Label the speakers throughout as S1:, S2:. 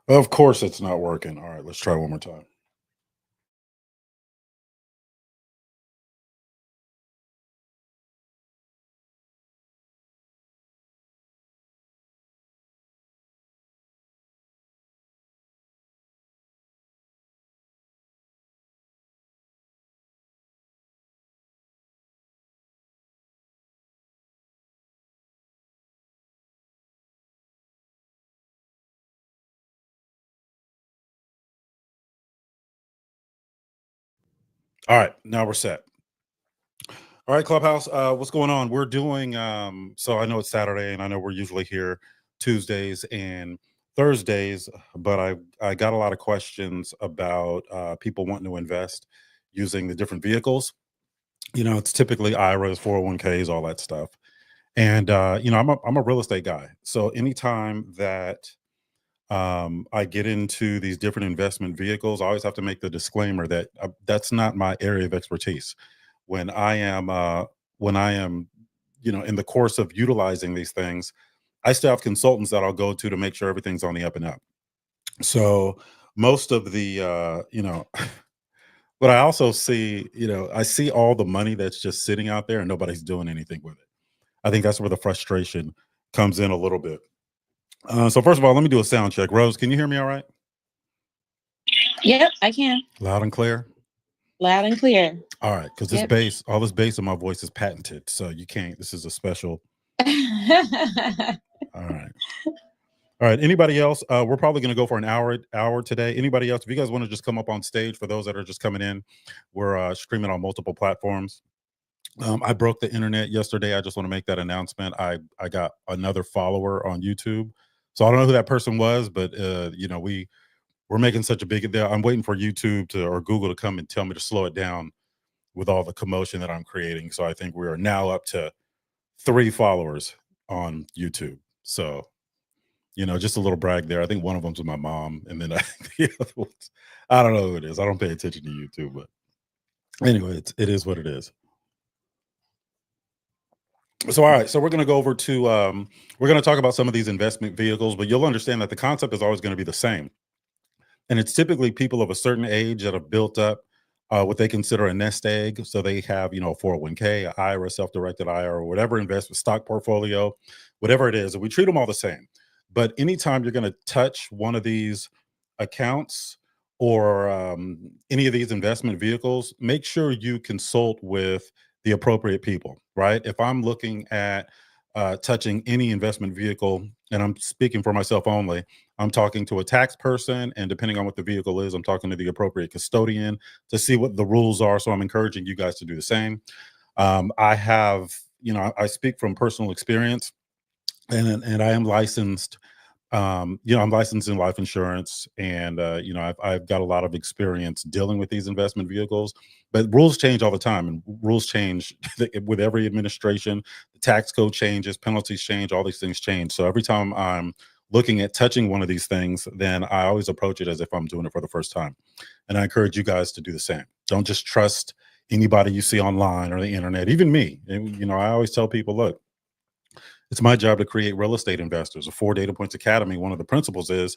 S1: Of course, it's not working. All right, let's try one more time. All right, now we're set. All right, Clubhouse, what's going on? We're doing so I know it's Saturday and I know we're usually here Tuesdays and Thursdays, but I got a lot of questions about people wanting to invest using the different vehicles. It's typically IRAs, 401ks, all that stuff. And I'm a real estate guy. So anytime that I get into these different investment vehicles, I always have to make the disclaimer that that's not my area of expertise. When I am, uh, when I am, in the course of utilizing these things, I still have consultants that I'll go to make sure everything's on the up and up. So most of but I also see, I see all the money that's just sitting out there and nobody's doing anything with it. I think that's where the frustration comes in a little bit. So first of all, let me do a sound check. Rose, can you hear me all right?
S2: Yep, I can.
S1: Loud and clear?
S2: Loud and clear.
S1: All right, because
S2: Yep.
S1: all this bass in my voice is patented, so you can't. This is a special. All right. All right. Anybody else? We're probably going to go for an hour today. Anybody else? If you guys want to just come up on stage, for those that are just coming in, we're streaming on multiple platforms. I broke the internet yesterday. I just want to make that announcement. I got another follower on YouTube, so I don't know who that person was, but we're making such a big deal. I'm waiting for YouTube or Google to come and tell me to slow it down with all the commotion that I'm creating. So I think we are now up to 3 followers on YouTube. So just a little brag there. I think one of them's my mom, and then I think the other ones, I don't know who it is. I don't pay attention to YouTube, but anyway, it is what it is. So all right, so we're going to go over to we're going to talk about some of these investment vehicles, but you'll understand that the concept is always going to be the same. And it's typically people of a certain age that have built up what they consider a nest egg. So they have, a 401k, a IRA, self-directed IRA, or whatever investment stock portfolio, whatever it is. And we treat them all the same. But anytime you're going to touch one of these accounts or any of these investment vehicles, make sure you consult with the appropriate people, right? If I'm looking at touching any investment vehicle, and I'm speaking for myself only, I'm talking to a tax person, and depending on what the vehicle is, I'm talking to the appropriate custodian to see what the rules are. So I'm encouraging you guys to do the same. I have, I speak from personal experience, and I am licensed. I'm licensed in life insurance, and I've got a lot of experience dealing with these investment vehicles. But rules change all the time, and rules change with every administration. The tax code changes, penalties change, all these things change. So every time I'm looking at touching one of these things, then I always approach it as if I'm doing it for the first time. And I encourage you guys to do the same. Don't just trust anybody you see online or the internet, even me. And, I always tell people, look, it's my job to create real estate investors. A 4 Data Points Academy, one of the principles is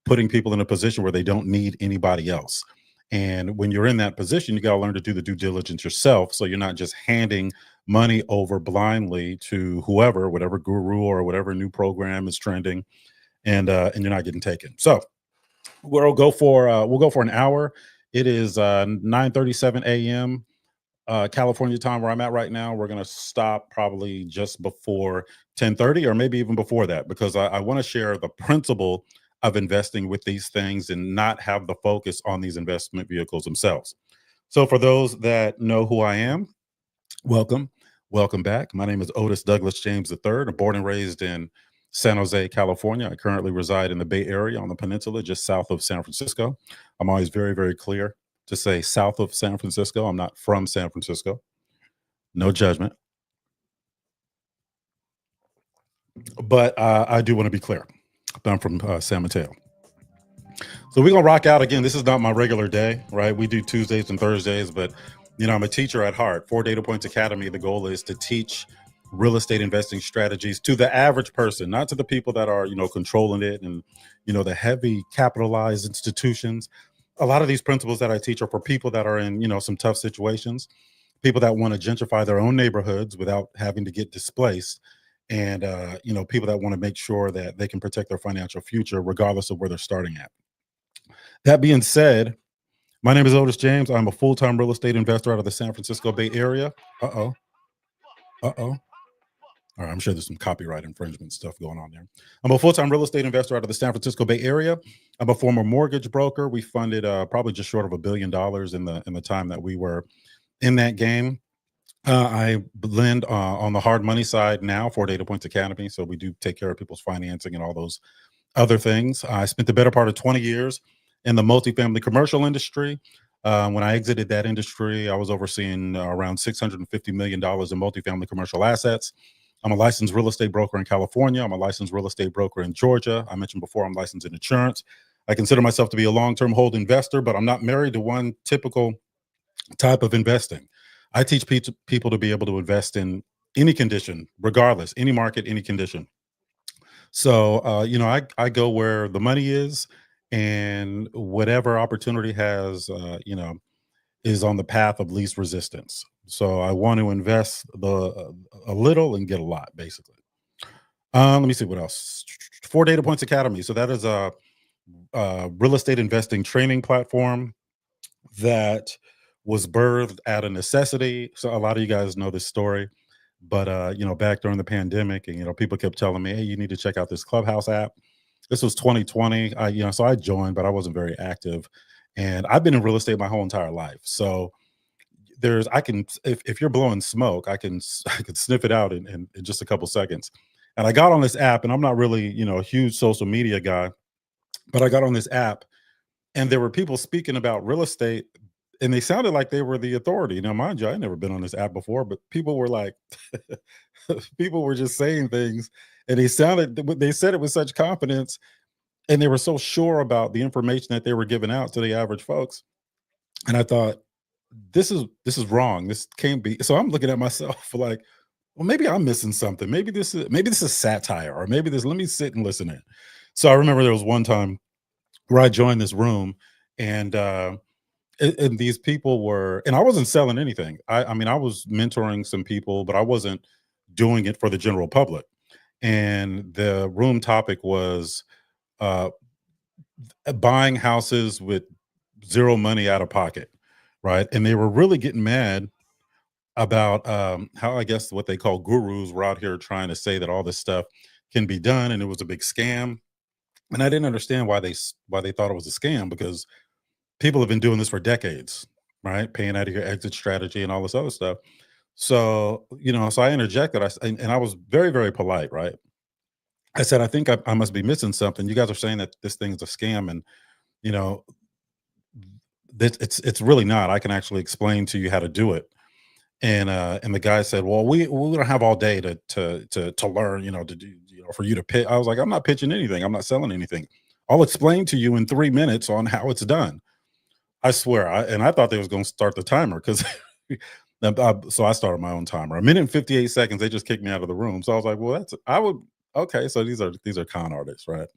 S1: putting people in a position where they don't need anybody else. And when you're in that position, you got to learn to do the due diligence yourself. So you're not just handing money over blindly to whoever, whatever guru or whatever new program is trending, and you're not getting taken. So we'll go for an hour. It is 9:37 a.m. California time where I'm at right now. We're going to stop probably just before 10:30 or maybe even before that, because I want to share the principle of investing with these things and not have the focus on these investment vehicles themselves. So for those that know who I am, welcome. Welcome back. My name is Otis Douglas James III. I'm born and raised in San Jose, California. I currently reside in the Bay Area on the peninsula, just south of San Francisco. I'm always very, very clear to say south of San Francisco. I'm not from San Francisco. No judgment. But I do want to be clear. I'm from San Mateo. So we're going to rock out again. This is not my regular day, right? We do Tuesdays and Thursdays, but I'm a teacher at heart. 4 Data Points Academy. The goal is to teach real estate investing strategies to the average person, not to the people that are, controlling it and, the heavy capitalized institutions. A lot of these principles that I teach are for people that are in, some tough situations, people that want to gentrify their own neighborhoods without having to get displaced. And, people that want to make sure that they can protect their financial future, regardless of where they're starting at. That being said, my name is Otis James. I'm a full-time real estate investor out of the San Francisco Bay Area. Uh-oh. Uh-oh. All right, I'm sure there's some copyright infringement stuff going on there. I'm a full-time real estate investor out of the San Francisco Bay Area. I'm a former mortgage broker. We funded probably just short of $1 billion in the time that we were in that game. I lend on the hard money side now for Data Points Academy. So we do take care of people's financing and all those other things. I spent the better part of 20 years in the multifamily commercial industry. When I exited that industry, I was overseeing around $650 million in multifamily commercial assets. I'm a licensed real estate broker in California. I'm a licensed real estate broker in Georgia. I mentioned before I'm licensed in insurance. I consider myself to be a long-term hold investor, but I'm not married to one typical type of investing. I teach people to be able to invest in any condition, regardless, any market, any condition. So, I go where the money is, and whatever opportunity has, is on the path of least resistance. So I want to invest a little and get a lot, basically. Let me see what else. For Data Points Academy. So that is a real estate investing training platform that was birthed out of necessity. So a lot of you guys know this story, but back during the pandemic, and people kept telling me, "Hey, you need to check out this Clubhouse app." This was 2020. So I joined, but I wasn't very active. And I've been in real estate my whole entire life. So I can, if you're blowing smoke, I can sniff it out in just a couple seconds. And I got on this app, and I'm not really, a huge social media guy, but I got on this app, and there were people speaking about real estate, and they sounded like they were the authority. Now, mind you, I never been on this app before, but people were like, people were just saying things, and they said it with such confidence, and they were so sure about the information that they were giving out to the average folks. And I thought, this is wrong. This can't be. So I'm looking at myself like, well, maybe I'm missing something. Maybe this is satire, or maybe this. Let me sit and listen in. So I remember there was one time where I joined this room, and and these people were, and I wasn't selling anything. I mean, I was mentoring some people, but I wasn't doing it for the general public. And the room topic was uh, buying houses with zero money out of pocket, right? And they were really getting mad about how, I guess, what they call gurus were out here trying to say that all this stuff can be done, and it was a big scam. And I didn't understand why they thought it was a scam, because people have been doing this for decades, right? Paying out of your exit strategy and all this other stuff. So, so I interjected. And I was very, very polite, right? I said, I think I must be missing something. You guys are saying that this thing's a scam, and you know, it's really not. I can actually explain to you how to do it. And the guy said, "Well, we don't have all day to learn, to do, for you to pitch." I was like, "I'm not pitching anything. I'm not selling anything. I'll explain to you in 3 minutes on how it's done." I swear. I thought they was going to start the timer, because so I started my own timer. A minute and 58 seconds. They just kicked me out of the room. So I was like, "Well, I would okay." So these are con artists, right?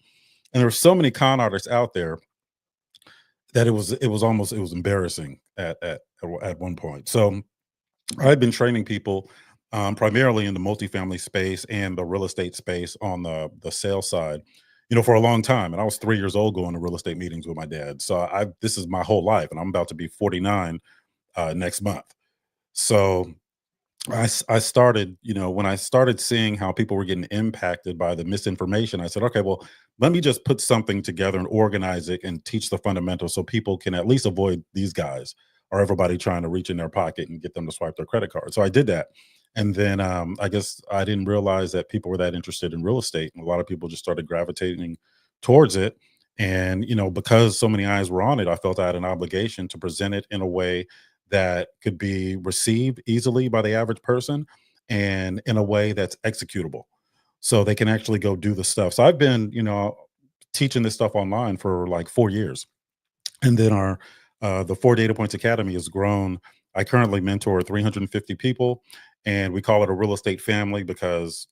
S1: And there were so many con artists out there that it was embarrassing at one point. So I've been training people primarily in the multifamily space and the real estate space on the sales side, for a long time. And I was 3 years old going to real estate meetings with my dad. So this is my whole life, and I'm about to be 49 next month. So I started, when I started seeing how people were getting impacted by the misinformation, I said, okay, well, let me just put something together and organize it and teach the fundamentals, so people can at least avoid these guys or everybody trying to reach in their pocket and get them to swipe their credit card. So I did that. And then I guess I didn't realize that people were that interested in real estate. And a lot of people just started gravitating towards it. And, because so many eyes were on it, I felt I had an obligation to present it in a way that could be received easily by the average person, and in a way that's executable, so they can actually go do the stuff. So I've been, teaching this stuff online for like 4 years. And then the 4 Data Points Academy has grown. I currently mentor 350 people, And we call it a real estate family because,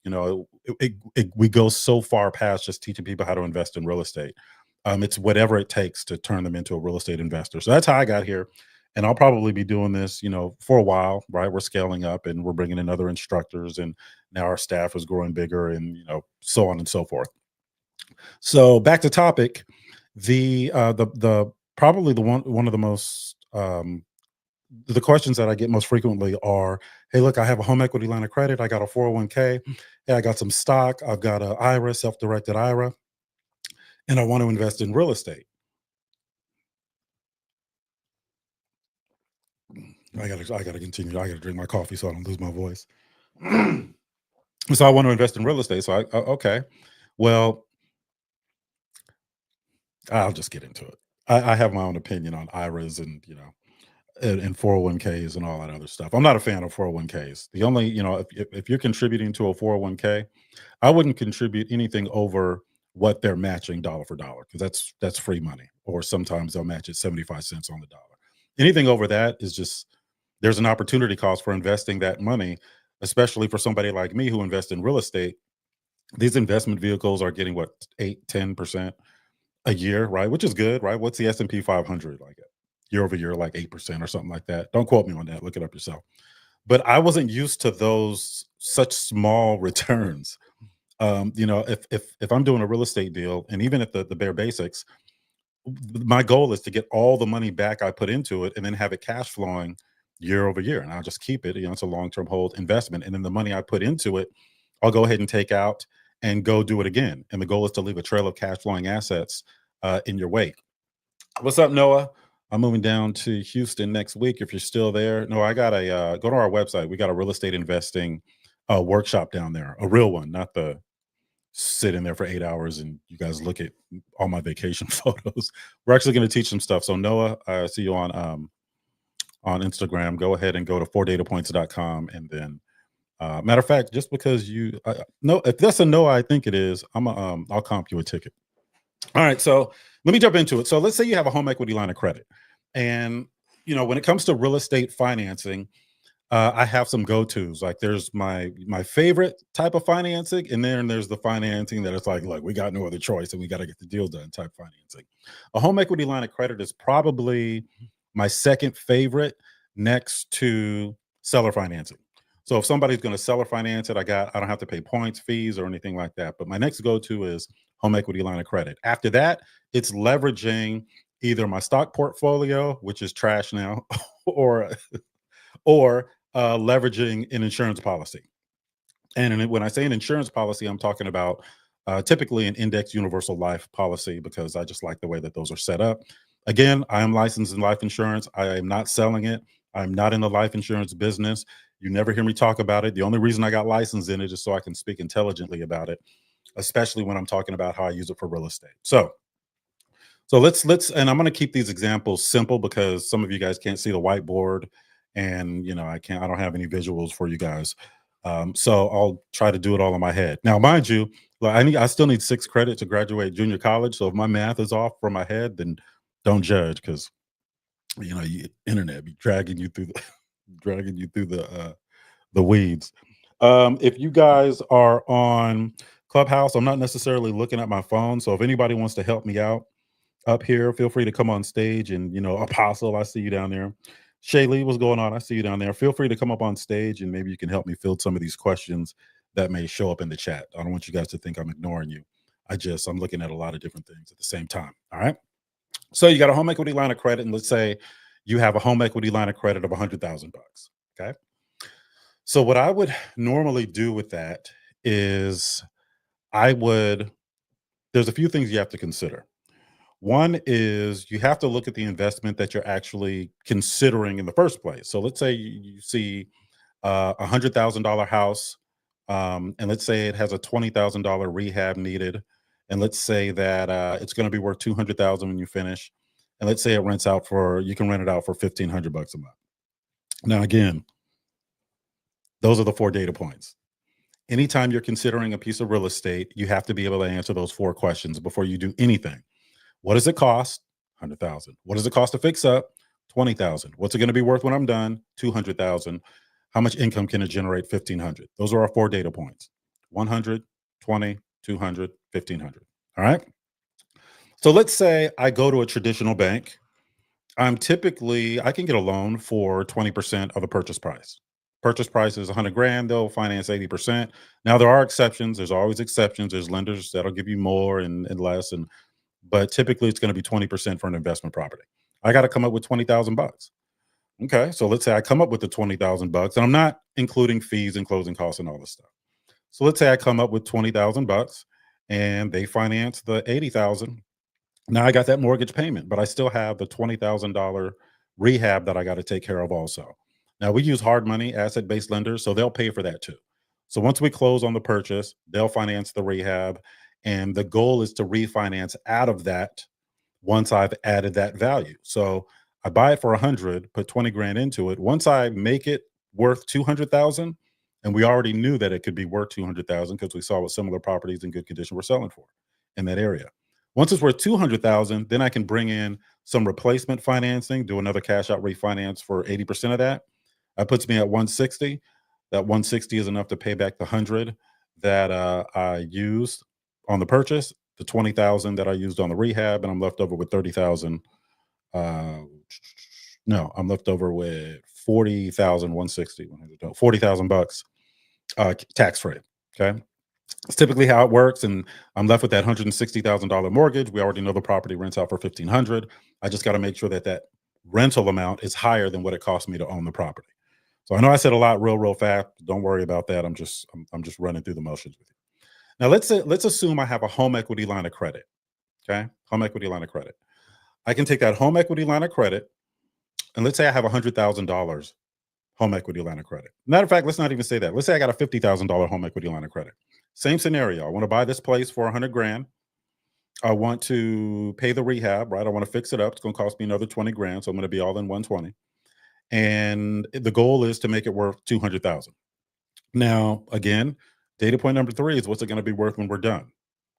S1: we go so far past just teaching people how to invest in real estate. It's whatever it takes to turn them into a real estate investor. So that's how I got here. And I'll probably be doing this, for a while, right? We're scaling up and we're bringing in other instructors, and now our staff is growing bigger, and, so on and so forth. So back to topic, the probably one of the most the questions that I get most frequently are, "Hey, look, I have a home equity line of credit. I got a 401k. Hey, I got some stock. I've got a IRA, self-directed IRA, and I want to invest in real estate." I gotta continue. I gotta drink my coffee so I don't lose my voice. So I want to invest in real estate. So okay, well, I'll just get into it. I have my own opinion on IRAs and, and 401ks and all that other stuff. I'm not a fan of 401ks. The only, if you're contributing to a 401k, I wouldn't contribute anything over what they're matching dollar for dollar, because that's free money. Or sometimes they'll match it 75 cents on the dollar. Anything over that is just, there's an opportunity cost for investing that money, especially for somebody like me who invests in real estate. These investment vehicles are getting what, 8, 10% a year, right? Which is good, right? What's the S&P 500 like year over year, like 8% or something like that? Don't quote me on that. Look it up yourself. But I wasn't used to those such small returns. If I'm doing a real estate deal, and even at the bare basics, my goal is to get all the money back I put into it and then have it cash flowing year over year. And I'll just keep it. It's a long-term hold investment. And then the money I put into it, I'll go ahead and take out and go do it again. And the goal is to leave a trail of cash flowing assets in your wake. What's up, Noah? I'm moving down to Houston next week. If you're still there, no, I got a go to our website. We got a real estate investing workshop down there, a real one, not the sit in there for 8 hours and you guys look at all my vacation photos. We're actually going to teach some stuff. So Noah, I see you on Instagram. Go ahead and go to 4datapoints.com, and then matter of fact, just because you no, if that's a no, I think it is. I'll comp you a ticket. All right, so let me jump into it. So let's say you have a home equity line of credit, and when it comes to real estate financing, I have some go-tos. Like, there's my favorite type of financing, and then there's the financing that it's like, look, we got no other choice, and we got to get the deal done type financing. A home equity line of credit is probably my second favorite, next to seller financing. So if somebody's going to seller finance it, I don't have to pay points, fees, or anything like that. But my next go-to is home equity line of credit. After that, it's leveraging either my stock portfolio, which is trash now, or leveraging an insurance policy. And when I say an insurance policy, I'm talking about typically an index universal life policy, because I just like the way that those are set up. Again, I am licensed in life insurance. I am not selling it. I'm not in the life insurance business. You never hear me talk about it. The only reason I got licensed in it is so I can speak intelligently about it, especially when I'm talking about how I use it for real estate. So let's and I'm going to keep these examples simple because some of you guys can't see the whiteboard, and I don't have any visuals for you guys. So I'll try to do it all in my head. Now, mind you, I still need 6 credit to graduate junior college. So if my math is off from my head, then don't judge, because internet be dragging you through the dragging you through the weeds. If you guys are on Clubhouse, I'm not necessarily looking at my phone. So if anybody wants to help me out up here, feel free to come on stage. And Apostle, I see you down there. Shaylee, what's going on? I see you down there. Feel free to come up on stage, and maybe you can help me field some of these questions that may show up in the chat. I don't want you guys to think I'm ignoring you. I'm looking at a lot of different things at the same time. All right. So you got a home equity line of credit, and let's say you have a home equity line of credit of $100,000. Okay. So what I would normally do with that is there's a few things you have to consider. One is you have to look at the investment that you're actually considering in the first place. So let's say you see a $100,000 house, and let's say it has a $20,000 rehab needed, and let's say that it's going to be worth $200,000 when you finish, and let's say you can rent it out for $1,500 a month. Now, again, those are the 4 data points. Anytime you're considering a piece of real estate, you have to be able to answer those 4 questions before you do anything. What does it cost? $100,000. What does it cost to fix up? $20,000. What's it going to be worth when I'm done? $200,000. How much income can it generate? 1,500. Those are our 4 data points: 100, 20, 200, 1,500. All right. So let's say I go to a traditional bank. I can get a loan for 20% of the purchase price. Purchase price is 100 grand, they'll finance 80%. Now there are exceptions. There's always exceptions. There's lenders that'll give you more and less. But typically it's going to be 20% for an investment property. I got to come up with 20,000 bucks. Okay. So let's say I come up with the 20,000 bucks, and I'm not including fees and closing costs and all this stuff. So let's say I come up with 20,000 bucks and they finance the 80,000. Now I got that mortgage payment, but I still have the $20,000 rehab that I got to take care of also. Now we use hard money, asset-based lenders, so they'll pay for that too. So once we close on the purchase, they'll finance the rehab, and the goal is to refinance out of that once I've added that value. So I buy it for 100, put 20 grand into it. Once I make it worth 200,000, and we already knew that it could be worth 200,000 because we saw what similar properties in good condition were selling for in that area. Once it's worth 200,000, then I can bring in some replacement financing, do another cash out refinance for 80% of that. That puts me at 160. That 160 is enough to pay back the 100 that I used on the purchase, the 20,000 that I used on the rehab, and I'm left over with 30,000. No, I'm left over with 40,000, 160, 40,000 bucks tax free. Okay. It's typically how it works, and I'm left with that $160,000 mortgage. We already know the property rents out for 1,500. I just got to make sure that that rental amount is higher than what it cost me to own the property. So I know I said a lot real fast. Don't worry about that. I'm just running through the motions with you. Now let's assume I have a home equity line of credit. Okay, home equity line of credit. I can take that home equity line of credit, and let's say I have $100,000 home equity line of credit. Matter of fact, let's not even say that. Let's say I got a $50,000 home equity line of credit. Same scenario. I want to buy this place for 100 grand. I want to pay the rehab, right? I want to fix it up. It's going to cost me another 20 grand. So I'm going to be all in 120. And the goal is to make it worth 200,000. Now, again, data point number 3 is what's it going to be worth when we're done?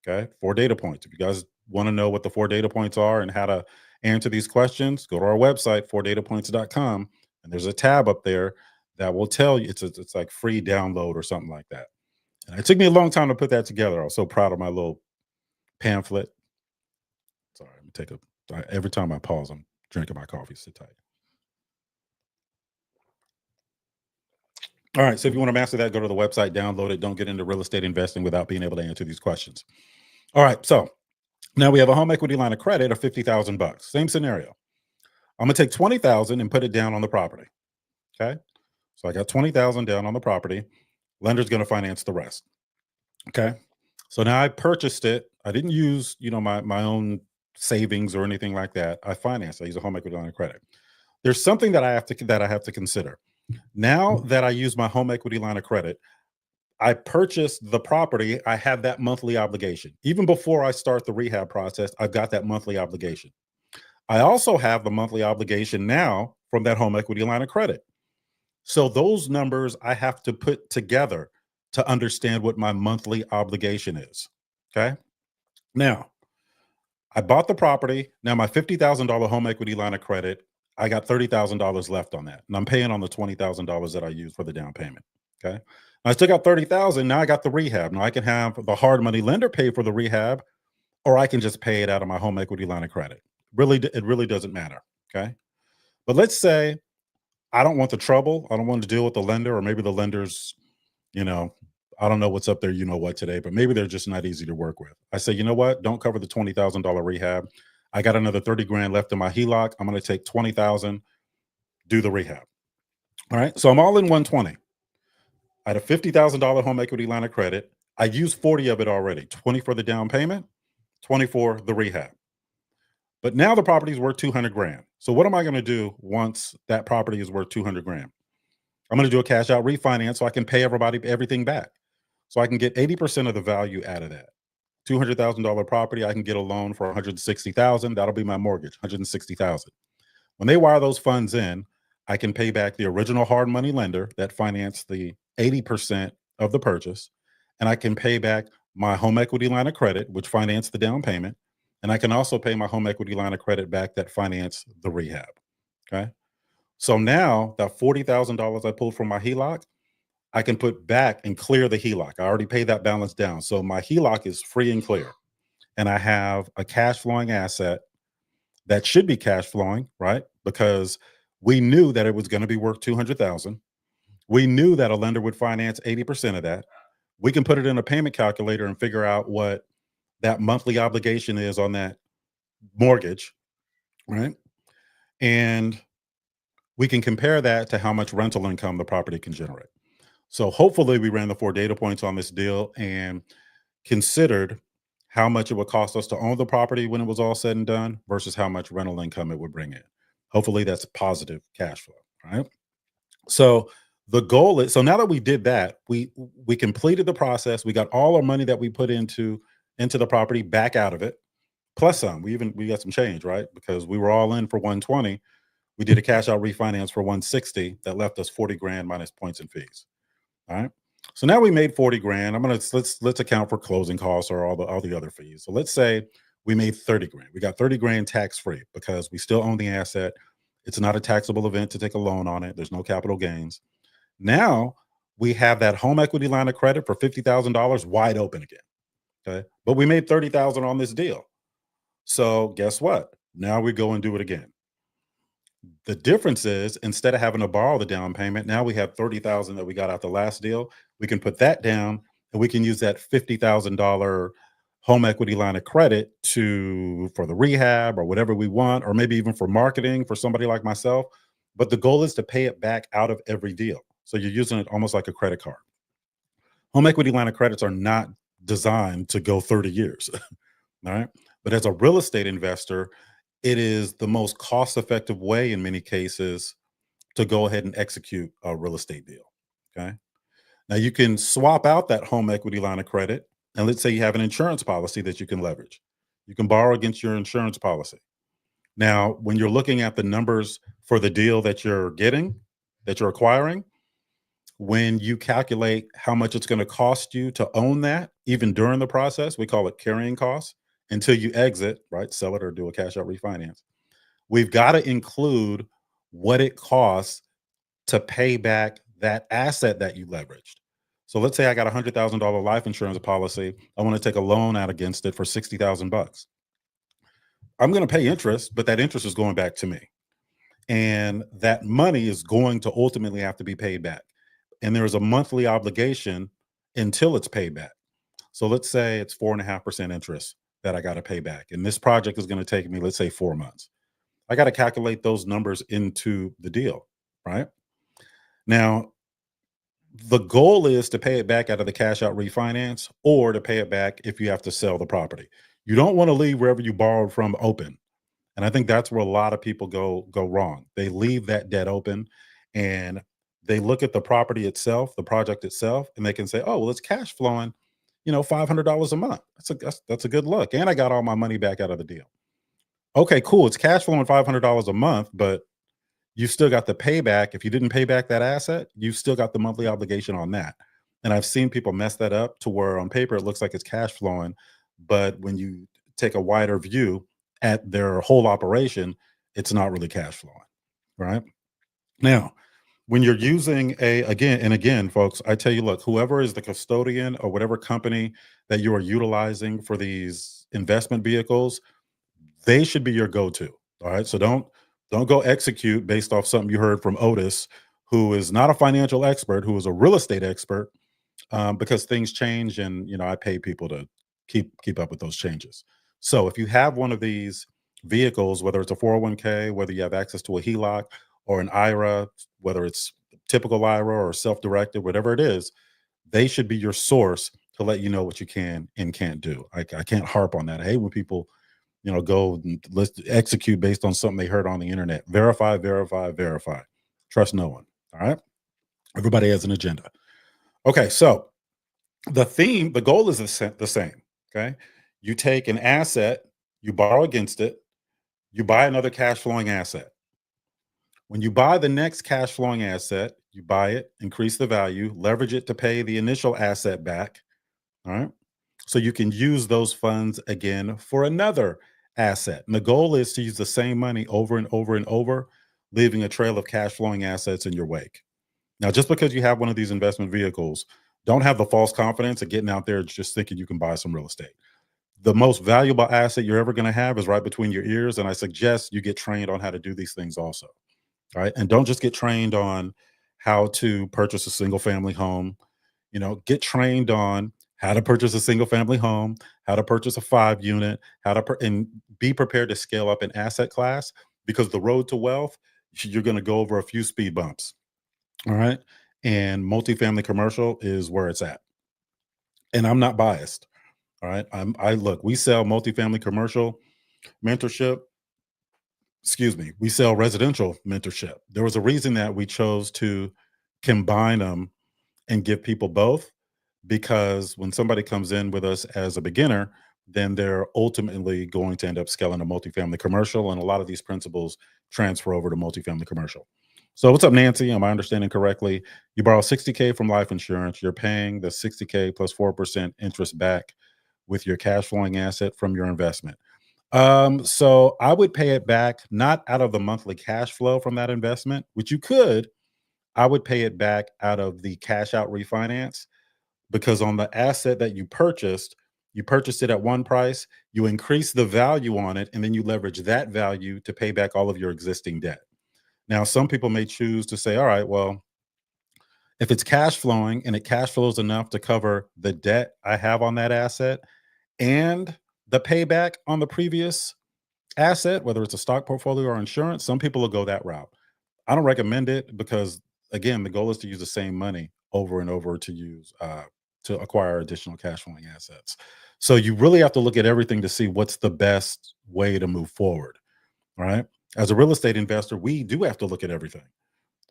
S1: Okay. 4 data points. If you guys want to know what the 4 data points are and how to answer these questions, go to our website, 4datapoints.com. And there's a tab up there that will tell you it's like free download or something like that. And it took me a long time to put that together. I was so proud of my little pamphlet. Sorry, let me take every time I pause, I'm drinking my coffee. Sit tight. All right. So if you want to master that, go to the website, download it. Don't get into real estate investing without being able to answer these questions. All right. So now we have a home equity line of credit of 50,000 bucks. Same scenario. I'm going to take 20,000 and put it down on the property. Okay. So I got 20,000 down on the property. Lender's going to finance the rest. Okay. So now I purchased it. I didn't use, my own savings or anything like that. I financed. I use a home equity line of credit. There's something that I have to consider. Now that I use my home equity line of credit, I purchased the property. I have that monthly obligation. Even before I start the rehab process, I've got that monthly obligation. I also have the monthly obligation now from that home equity line of credit. So those numbers I have to put together to understand what my monthly obligation is. Okay. Now, I bought the property. Now my $50,000 home equity line of credit, I got $30,000 left on that. And I'm paying on the $20,000 that I used for the down payment. Okay. I still got 30,000. Now I got the rehab. Now I can have the hard money lender pay for the rehab, or I can just pay it out of my home equity line of credit. It really doesn't matter. Okay. But let's say I don't want the trouble. I don't want to deal with the lender, or maybe the lender's, I don't know what's up there, today, but maybe they're just not easy to work with. I say, you know what? Don't cover the $20,000 rehab. I got another 30 grand left in my HELOC. I'm going to take 20,000, do the rehab. All right. So I'm all in 120. I had a $50,000 home equity line of credit. I used 40 of it already, 20 for the down payment, 20 for the rehab. But now the property is worth 200 grand. So what am I going to do once that property is worth 200 grand? I'm going to do a cash out refinance so I can pay everything back. So I can get 80% of the value out of that. $200,000 property, I can get a loan for 160,000. That'll be my mortgage, 160,000. When they wire those funds in, I can pay back the original hard money lender that financed the 80% of the purchase, and I can pay back my home equity line of credit, which financed the down payment, and I can also pay my home equity line of credit back that financed the rehab. Okay. So now that $40,000 I pulled from my HELOC, I can put back and clear the HELOC. I already paid that balance down. So my HELOC is free and clear. And I have a cash flowing asset that should be cash flowing, right? Because we knew that it was going to be worth 200,000. We knew that a lender would finance 80% of that. We can put it in a payment calculator and figure out what that monthly obligation is on that mortgage, right? And we can compare that to how much rental income the property can generate. So hopefully we ran the 4 data points on this deal and considered how much it would cost us to own the property when it was all said and done versus how much rental income it would bring in. Hopefully that's positive cash flow, right? So the goal is, so now that we did that, we completed the process. We got all our money that we put into the property back out of it, plus some. We got some change, right? Because we were all in for 120. We did a cash out refinance for 160 that left us 40 grand minus points and fees. All right. So now we made 40 grand. Let's account for closing costs or all the other fees. So let's say we made 30 grand. We got 30 grand tax free because we still own the asset. It's not a taxable event to take a loan on it. There's no capital gains. Now we have that home equity line of credit for $50,000 wide open again. Okay. But we made 30,000 on this deal. So guess what? Now we go and do it again. The difference is instead of having to borrow the down payment, now we have 30,000 that we got out the last deal. We can put that down and we can use that $50,000 home equity line of credit for the rehab or whatever we want, or maybe even for marketing for somebody like myself. But the goal is to pay it back out of every deal. So you're using it almost like a credit card. Home equity line of credits are not designed to go 30 years. All right. But as a real estate investor, it is the most cost-effective way in many cases to go ahead and execute a real estate deal. Okay. Now you can swap out that home equity line of credit. And let's say you have an insurance policy that you can leverage. You can borrow against your insurance policy. Now, when you're looking at the numbers for the deal that you're getting, that you're acquiring, when you calculate how much it's going to cost you to own that, even during the process, we call it carrying costs until you exit, right? Sell it or do a cash out refinance. We've got to include what it costs to pay back that asset that you leveraged. So let's say I got $100,000 life insurance policy. I want to take a loan out against it for $60,000. I'm going to pay interest, but that interest is going back to me. And that money is going to ultimately have to be paid back. And there is a monthly obligation until it's paid back. So let's say it's 4.5% interest that I got to pay back. And this project is going to take me, let's say, 4 months. I got to calculate those numbers into the deal, right? Now, the goal is to pay it back out of the cash out refinance or to pay it back if you have to sell the property. You don't want to leave wherever you borrowed from open. And I think that's where a lot of people go wrong. They leave that debt open and they look at the property itself, the project itself, and they can say, oh, well, it's cash flowing, $500 a month. That's a good look. And I got all my money back out of the deal. Okay, cool. It's cash flowing $500 a month, but you still got the payback. If you didn't pay back that asset, you've still got the monthly obligation on that. And I've seen people mess that up to where on paper it looks like it's cash flowing, but when you take a wider view at their whole operation, it's not really cash flowing, right? Now, when you're using again, folks, I tell you, look, whoever is the custodian or whatever company that you are utilizing for these investment vehicles, they should be your go-to. All right. So don't go execute based off something you heard from Otis, who is not a financial expert, who is a real estate expert, because things change, and I pay people to keep up with those changes. So if you have one of these vehicles, whether it's a 401k, whether you have access to a HELOC or an IRA, whether it's typical IRA or self-directed, whatever it is, they should be your source to let you know what you can and can't do. I can't harp on that. I hate when people go and let's execute based on something they heard on the internet. Verify, verify, verify. Trust no one. All right. Everybody has an agenda. Okay. So the goal is the same. Okay. You take an asset, you borrow against it, you buy another cash flowing asset. When you buy the next cash flowing asset, you buy it, increase the value, leverage it to pay the initial asset back. All right. So you can use those funds again for another asset. And the goal is to use the same money over and over and over leaving a trail of cash flowing assets in your wake. Now, just because you have one of these investment vehicles, don't have the false confidence of getting out there just thinking you can buy some real estate. The most valuable asset you're ever going to have is right between your ears. And I suggest you get trained on how to do these things also. All right. And don't just get trained on how to purchase a single family home. Get trained on how to purchase a single family home, how to purchase a 5 unit, and be prepared to scale up an asset class, because the road to wealth, you're going to go over a few speed bumps. All right. And multifamily commercial is where it's at. And I'm not biased. All right. I look, we sell multifamily commercial mentorship. Excuse me. We sell residential mentorship. There was a reason that we chose to combine them and give people both, because when somebody comes in with us as a beginner, then they're ultimately going to end up scaling a multifamily commercial. And a lot of these principles transfer over to multifamily commercial. So what's up, Nancy? Am I understanding correctly? You borrow 60K from life insurance. You're paying the 60K plus 4% interest back with your cash flowing asset from your investment. So I would pay it back not out of the monthly cash flow from that investment, which you could. I would pay it back out of the cash out refinance, because on the asset that you purchased it at one price, you increase the value on it, and then you leverage that value to pay back all of your existing debt. Now, some people may choose to say, all right, well, if it's cash flowing and it cash flows enough to cover the debt I have on that asset and the payback on the previous asset, whether it's a stock portfolio or insurance, some people will go that route. I don't recommend it because, again, the goal is to use the same money over and over to acquire additional cash flowing assets. So you really have to look at everything to see what's the best way to move forward. Right? As a real estate investor, we do have to look at everything.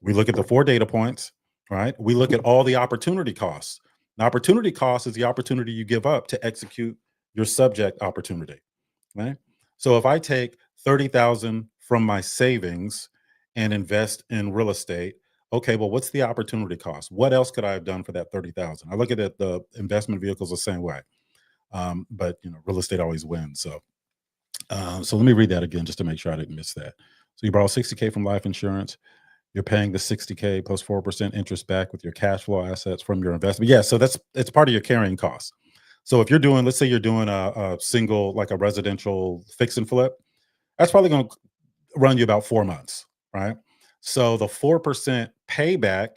S1: We look at the 4 data points, right? We look at all the opportunity costs. The opportunity cost is the opportunity you give up to execute your subject opportunity, right? So if I take 30,000 from my savings and invest in real estate, okay, well, what's the opportunity cost? What else could I have done for that 30,000? I look at it, the investment vehicles the same way. But real estate always wins. So let me read that again just to make sure I didn't miss that. So you borrow 60K from life insurance. You're paying the 60K plus 4% interest back with your cash flow assets from your investment. Yeah, so it's part of your carrying costs. So if you're doing, let's say you're doing a single, like a residential fix and flip, that's probably going to run you about 4 months, right? So the 4% payback,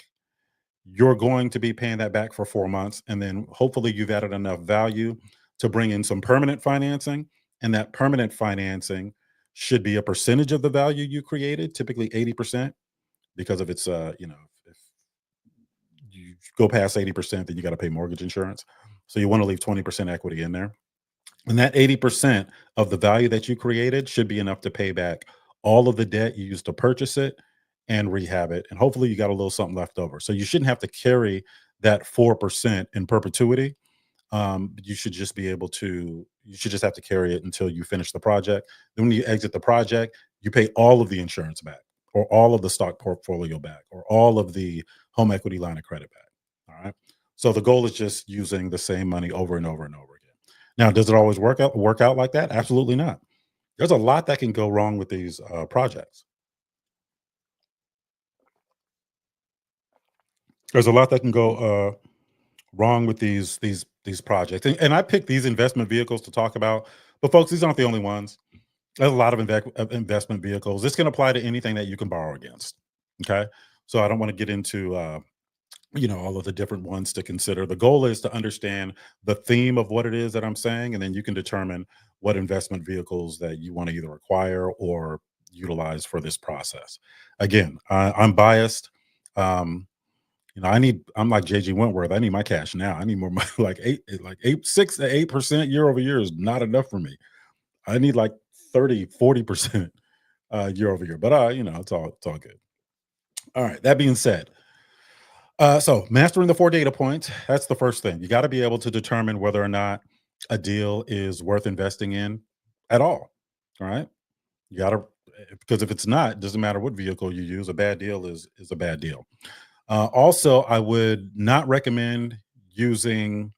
S1: you're going to be paying that back for 4 months. And then hopefully you've added enough value to bring in some permanent financing. And that permanent financing should be a percentage of the value you created, typically 80%, because if it's, if you go past 80%, then you got to pay mortgage insurance. So you want to leave 20% equity in there. And that 80% of the value that you created should be enough to pay back all of the debt you used to purchase it and rehab it. And hopefully you got a little something left over. So you shouldn't have to carry that 4% in perpetuity. You should just be able to, you should just have to carry it until you finish the project. Then when you exit the project, you pay all of the insurance back, or all of the stock portfolio back, or all of the home equity line of credit back. All right. So the goal is just using the same money over and over and over again. Now, does it always work out like that? Absolutely not. There's a lot that can go wrong with these projects. There's a lot that can go wrong with these projects. And I picked these investment vehicles to talk about, but folks, these aren't the only ones. There's a lot of investment vehicles. This can apply to anything that you can borrow against. Okay, so I don't want to get into all of the different ones to consider. The goal is to understand the theme of what it is that I'm saying, and then you can determine what investment vehicles that you want to either acquire or utilize for this process. Again, I'm biased. Um, I'm like JG Wentworth. I need my cash now. I need more money. Like 6 to 8% year over year is not enough for me. I need like 30, 40% year over year. But it's all good. All right. That being said, so mastering the 4 data points, that's the first thing. You got to be able to determine whether or not a deal is worth investing in at all. All right. You got to, because if it's not, it doesn't matter what vehicle you use, a bad deal is a bad deal. Also, I would not recommend using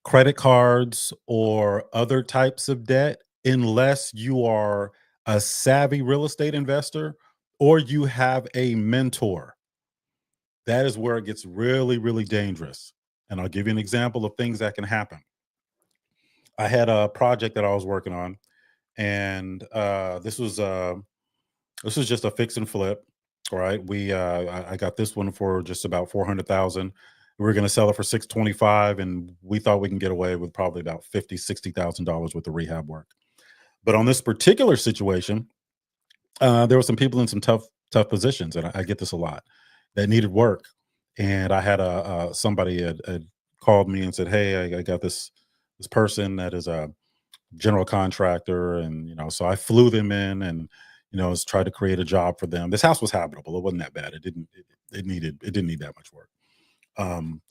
S1: credit cards or other types of debt unless you are a savvy real estate investor, or you have a mentor. That is where it gets really, really dangerous. And I'll give you an example of things that can happen. I had a project that I was working on, and this was just a fix and flip. All right. I got this one for just about 400,000. We were going to sell it for 625, and we thought we can get away with probably about 50, $60,000 worth of rehab work. But on this particular situation, there were some people in some tough positions, and I get this a lot, that needed work. And I had somebody had called me and said, "Hey, I got this person that is a general contractor," and so I flew them in and was tried to create a job for them. This house was habitable; it wasn't that bad. It didn't need that much work.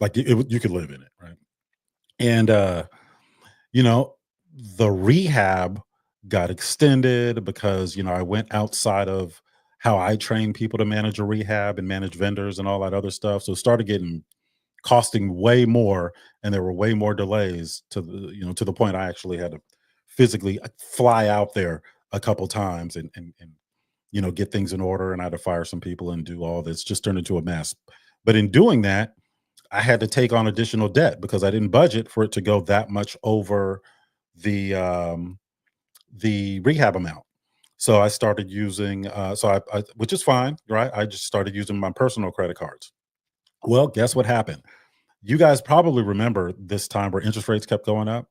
S1: Like you could live in it, right? And you know, the rehab got extended because, I went outside of how I train people to manage a rehab and manage vendors and all that other stuff. So it started getting costing way more, and there were way more delays to the point I actually had to physically fly out there a couple times and get things in order, and I had to fire some people and do all this. Just turned into a mess. But in doing that, I had to take on additional debt because I didn't budget for it to go that much over the the rehab amount. So I started using, which is fine, right? I just started using my personal credit cards. Well, guess what happened? You guys probably remember this time where interest rates kept going up,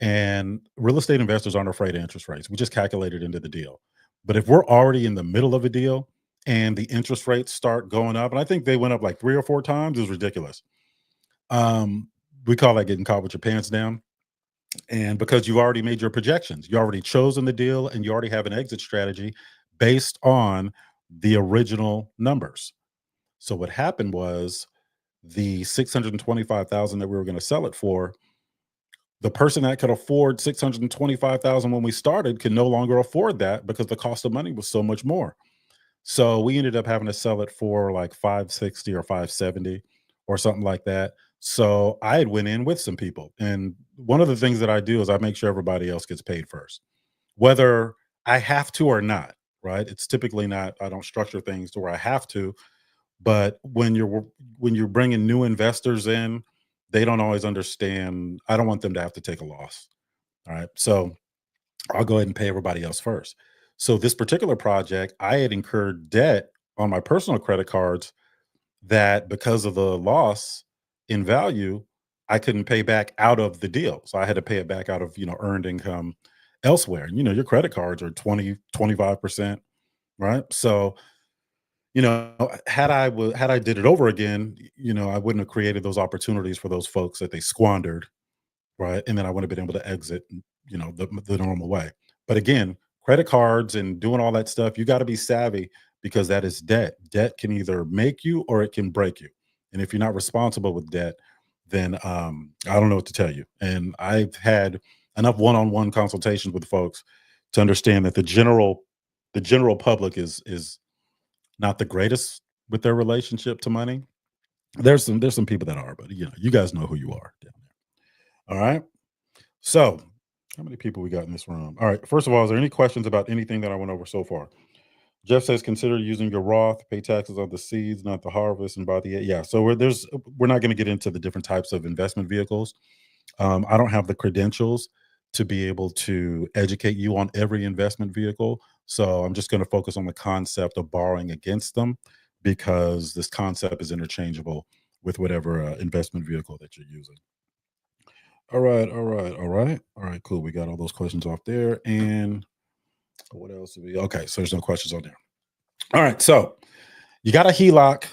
S1: and real estate investors aren't afraid of interest rates. We just calculate it into the deal. But if we're already in the middle of a deal and the interest rates start going up, and I think they went up like 3 or 4 times, it was ridiculous. Um, we call that getting caught with your pants down. And because you've already made your projections, you already chosen the deal, and you already have an exit strategy based on the original numbers. So what happened was the 625,000 that we were going to sell it for, the person that could afford 625,000 when we started can no longer afford that because the cost of money was so much more. So we ended up having to sell it for like 560 or 570 or something like that. So I had went in with some people. And one of the things that I do is I make sure everybody else gets paid first, whether I have to or not, right? It's typically not, I don't structure things to where I have to, but when you're bringing new investors in, they don't always understand. I don't want them to have to take a loss. All right. So I'll go ahead and pay everybody else first. So this particular project, I had incurred debt on my personal credit cards that because of the loss in value, I couldn't pay back out of the deal. So I had to pay it back out of, earned income elsewhere. And your credit cards are 20, 25%, right? So, had I did it over again, I wouldn't have created those opportunities for those folks that they squandered, right? And then I wouldn't have been able to exit, the normal way. But again, credit cards and doing all that stuff, you got to be savvy because that is debt. Debt can either make you or it can break you. And if you're not responsible with debt, then I don't know what to tell you. And I've had enough one-on-one consultations with folks to understand that the general public is not the greatest with their relationship to money. There's some people that are, but you guys know who you are down there. All right. So, how many people we got in this room? All right. First of all, is there any questions about anything that I went over so far? Jeff says, consider using your Roth, pay taxes on the seeds, not the harvest, and buy the yeah. So we're not going to get into the different types of investment vehicles. I don't have the credentials to be able to educate you on every investment vehicle. So I'm just going to focus on the concept of borrowing against them because this concept is interchangeable with whatever investment vehicle that you're using. All right, all right, all right, all right. Cool. We got all those questions off there, and what else? Okay, so there's no questions on there. All right, so you got a HELOC.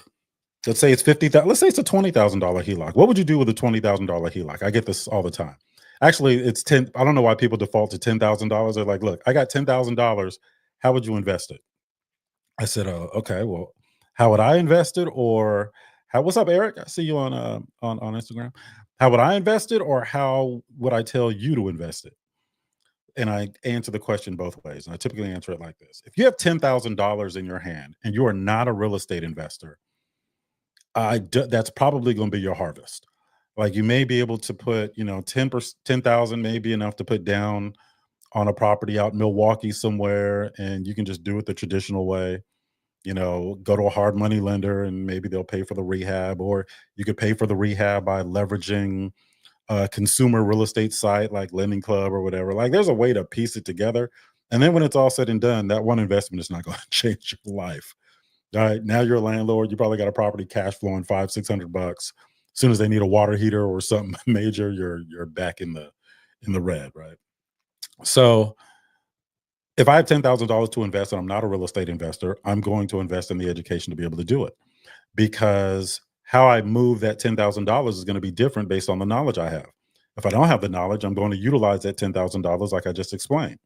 S1: Let's say it's 50,000. Let's say it's a $20,000 HELOC. What would you do with a $20,000 HELOC? I get this all the time. Actually, it's 10. I don't know why people default to $10,000. They're like, look, I got $10,000. How would you invest it? I said, okay, well, how would I invest it? Or what's up, Eric? I see you on Instagram. How would I invest it, or how would I tell you to invest it? And I answer the question both ways. And I typically answer it like this. If you have $10,000 in your hand and you are not a real estate investor, that's probably going to be your harvest. Like you may be able to put, 10%, 10,000 may be enough to put down on a property out in Milwaukee somewhere, and you can just do it the traditional way. go to a hard money lender and maybe they'll pay for the rehab, or you could pay for the rehab by leveraging a consumer real estate site like Lending Club or whatever. Like there's a way to piece it together. And then when it's all said and done, that one investment is not going to change your life. All right. Now you're a landlord. You probably got a property cash flowing 500-600 bucks. As soon as they need a water heater or something major, you're back in the red, right? So if I have $10,000 to invest and I'm not a real estate investor, I'm going to invest in the education to be able to do it, because how I move that $10,000 is going to be different based on the knowledge I have. If I don't have the knowledge, I'm going to utilize that $10,000 like I just explained.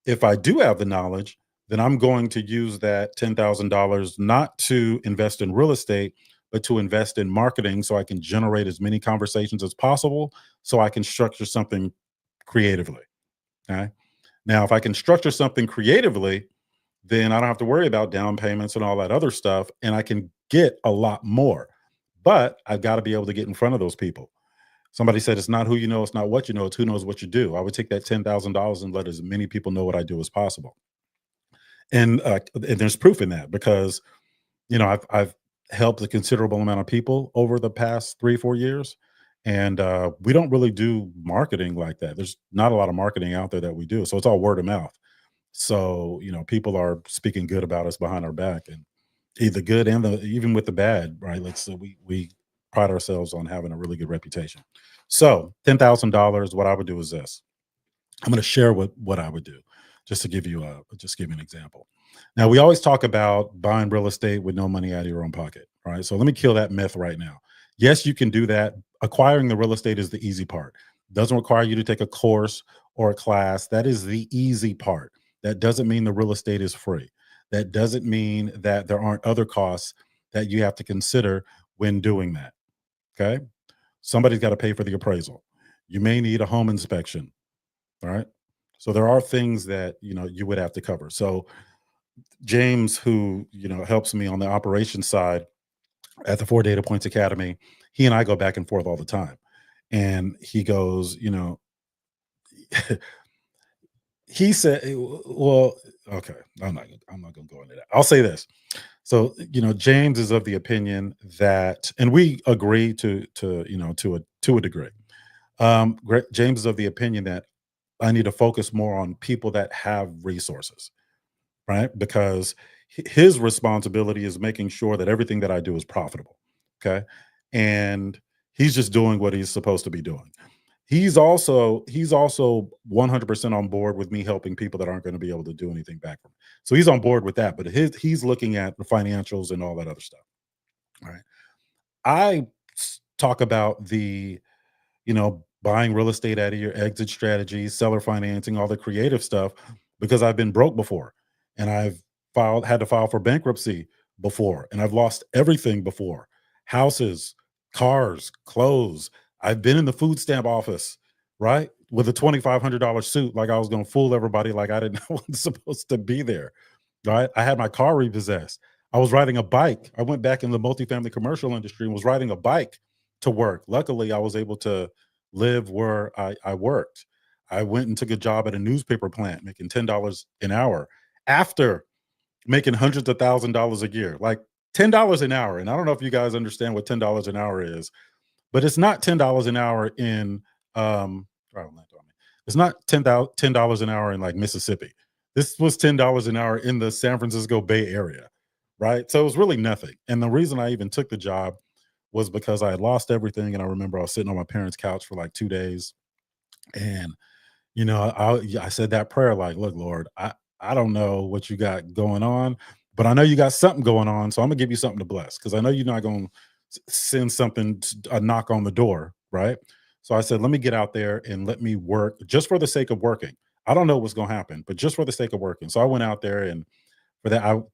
S1: If I do have the knowledge, then I'm going to use that $10,000 not to invest in real estate, but to invest in marketing so I can generate as many conversations as possible so I can structure something creatively. Okay. Now, if I can structure something creatively, then I don't have to worry about down payments and all that other stuff. And I can get a lot more. But I've got to be able to get in front of those people. Somebody said, it's not who you know, it's not what you know, it's who knows what you do. I would take that $10,000 and let as many people know what I do as possible. And there's proof in that, because I've helped a considerable amount of people over the past 3-4 years, and we don't really do marketing like that. There's not a lot of marketing out there that we do, so it's all word of mouth. So people are speaking good about us behind our back, and either good and even with the bad, right? Like, so we pride ourselves on having a really good reputation. So $10,000, what I would do is this. I'm going to share what I would do, just to give you an example. Now, we always talk about buying real estate with no money out of your own pocket, right? So let me kill that myth right now. Yes, you can do that. Acquiring the real estate is the easy part. Doesn't require you to take a course or a class. That is the easy part. That doesn't mean the real estate is free. That doesn't mean that there aren't other costs that you have to consider when doing that. Okay. Somebody's got to pay for the appraisal. You may need a home inspection. All right. So there are things that you would have to cover. So James, who helps me on the operations side at the 4 Data Points Academy, he and I go back and forth all the time. And he goes, he said, well, okay, I'm not gonna go into that. I'll say this. So, James is of the opinion that, and we agree to a degree. James is of the opinion that I need to focus more on people that have resources, right? Because his responsibility is making sure that everything that I do is profitable. Okay. And he's just doing what he's supposed to be doing. He's also 100% on board with me helping people that aren't going to be able to do anything back from. So he's on board with that, but he's looking at the financials and all that other stuff. All right. I talk about buying real estate out of your exit strategies, seller financing, all the creative stuff, because I've been broke before, and I've had to file for bankruptcy before, and I've lost everything before: houses, cars, clothes. I've been in the food stamp office, right, with a $2,500 suit, like I was going to fool everybody, like I didn't know I was supposed to be there. Right, I had my car repossessed. I was riding a bike. I went back in the multifamily commercial industry and was riding a bike to work. Luckily, I was able to live where I worked. I went and took a job at a newspaper plant making $10 an hour after making hundreds of $1,000s a year, like $10 an hour. And I don't know if you guys understand what $10 an hour is, but it's not $10 an hour in it's not $10 an hour in like Mississippi. This was $10 an hour in the San Francisco Bay Area, right? So it was really nothing. And the reason I even took the job was because I had lost everything. And I remember I was sitting on my parents' couch for like 2 days. And, I said that prayer, like, look, Lord, I don't know what you got going on, but I know you got something going on. So I'm gonna give you something to bless, because I know you're not going to send something, a knock on the door, right? So I said, let me get out there and let me work just for the sake of working. I don't know what's going to happen, but just for the sake of working. So I went out there, and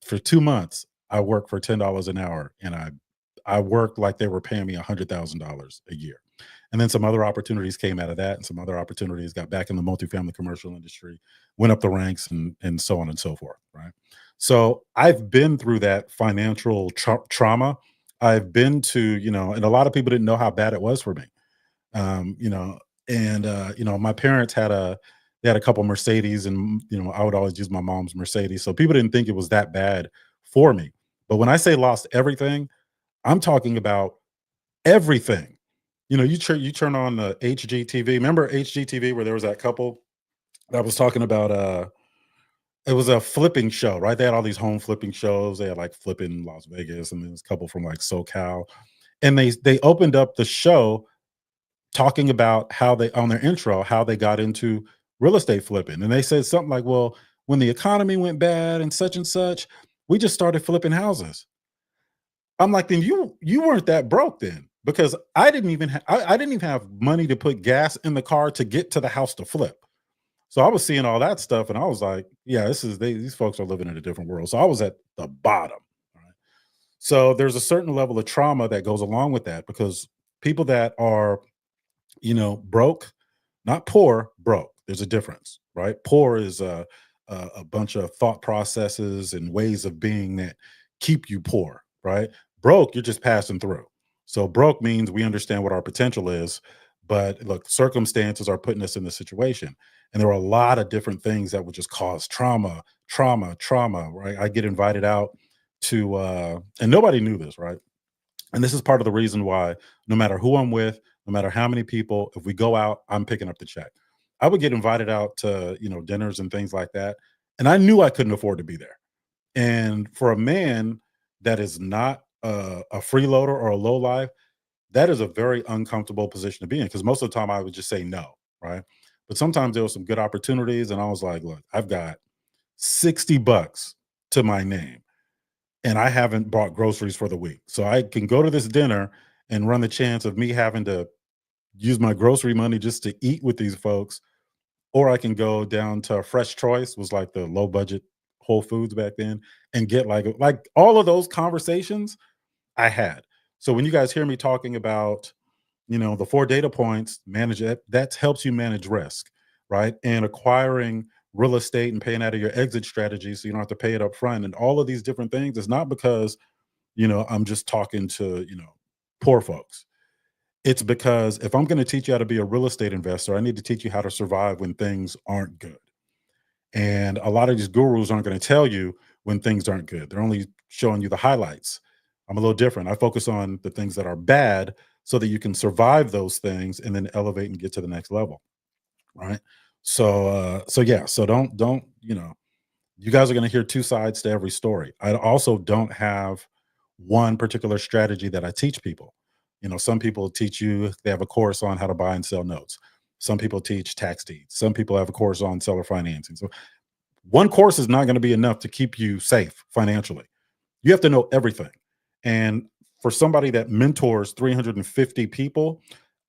S1: for 2 months, I worked for $10 an hour, and I worked like they were paying me $100,000 a year. And then some other opportunities came out of that, and some other opportunities, got back in the multifamily commercial industry, went up the ranks, and so on and so forth. Right. So I've been through that financial trauma. I've been to, and a lot of people didn't know how bad it was for me. Um, you know, and my parents they had a couple Mercedes, and I would always use my mom's Mercedes. So people didn't think it was that bad for me. But when I say lost everything, I'm talking about everything. You turn on the HGTV. Remember HGTV where there was that couple that was talking about it was a flipping show, right? They had all these home flipping shows. They had like flipping Las Vegas, and there was a couple from like SoCal. And they opened up the show talking about how they on their intro, how they got into real estate flipping. And they said something like, well, when the economy went bad and such, we just started flipping houses. I'm like, then you weren't that broke then, because I didn't even I didn't even have money to put gas in the car to get to the house to flip. So I was seeing all that stuff, and I was like, yeah, these folks are living in a different world. So I was at the bottom. Right? So there's a certain level of trauma that goes along with that, because people that are, broke, not poor, broke. There's a difference, right? Poor is a bunch of thought processes and ways of being that keep you poor, right? Broke, you're just passing through. So broke means we understand what our potential is, but look, circumstances are putting us in this situation. And there are a lot of different things that would just cause trauma, right? I get invited out to, and nobody knew this, right? And this is part of the reason why no matter who I'm with, no matter how many people, if we go out, I'm picking up the check. I would get invited out to, dinners and things like that. And I knew I couldn't afford to be there. And for a man that is not a freeloader or a low life, that is a very uncomfortable position to be in, because most of the time I would just say no, right? But sometimes there were some good opportunities, and I was like, look, I've got $60 to my name, and I haven't bought groceries for the week. So I can go to this dinner and run the chance of me having to use my grocery money just to eat with these folks, or I can go down to Fresh Choice, was like the low budget Whole Foods back then, and get like all of those conversations I had. So when you guys hear me talking about, the 4 data points, manage it, that helps you manage risk, right? And acquiring real estate and paying out of your exit strategy so you don't have to pay it up front, and all of these different things is not because, I'm just talking to, poor folks. It's because if I'm going to teach you how to be a real estate investor, I need to teach you how to survive when things aren't good. And a lot of these gurus aren't going to tell you when things aren't good. They're only showing you the highlights. I'm a little different. I focus on the things that are bad so that you can survive those things and then elevate and get to the next level. Right. So yeah. So don't, you guys are going to hear 2 sides to every story. I also don't have one particular strategy that I teach people. Some people teach you, they have a course on how to buy and sell notes. Some people teach tax deeds. Some people have a course on seller financing. So one course is not going to be enough to keep you safe financially. You have to know everything. And for somebody that mentors 350 people,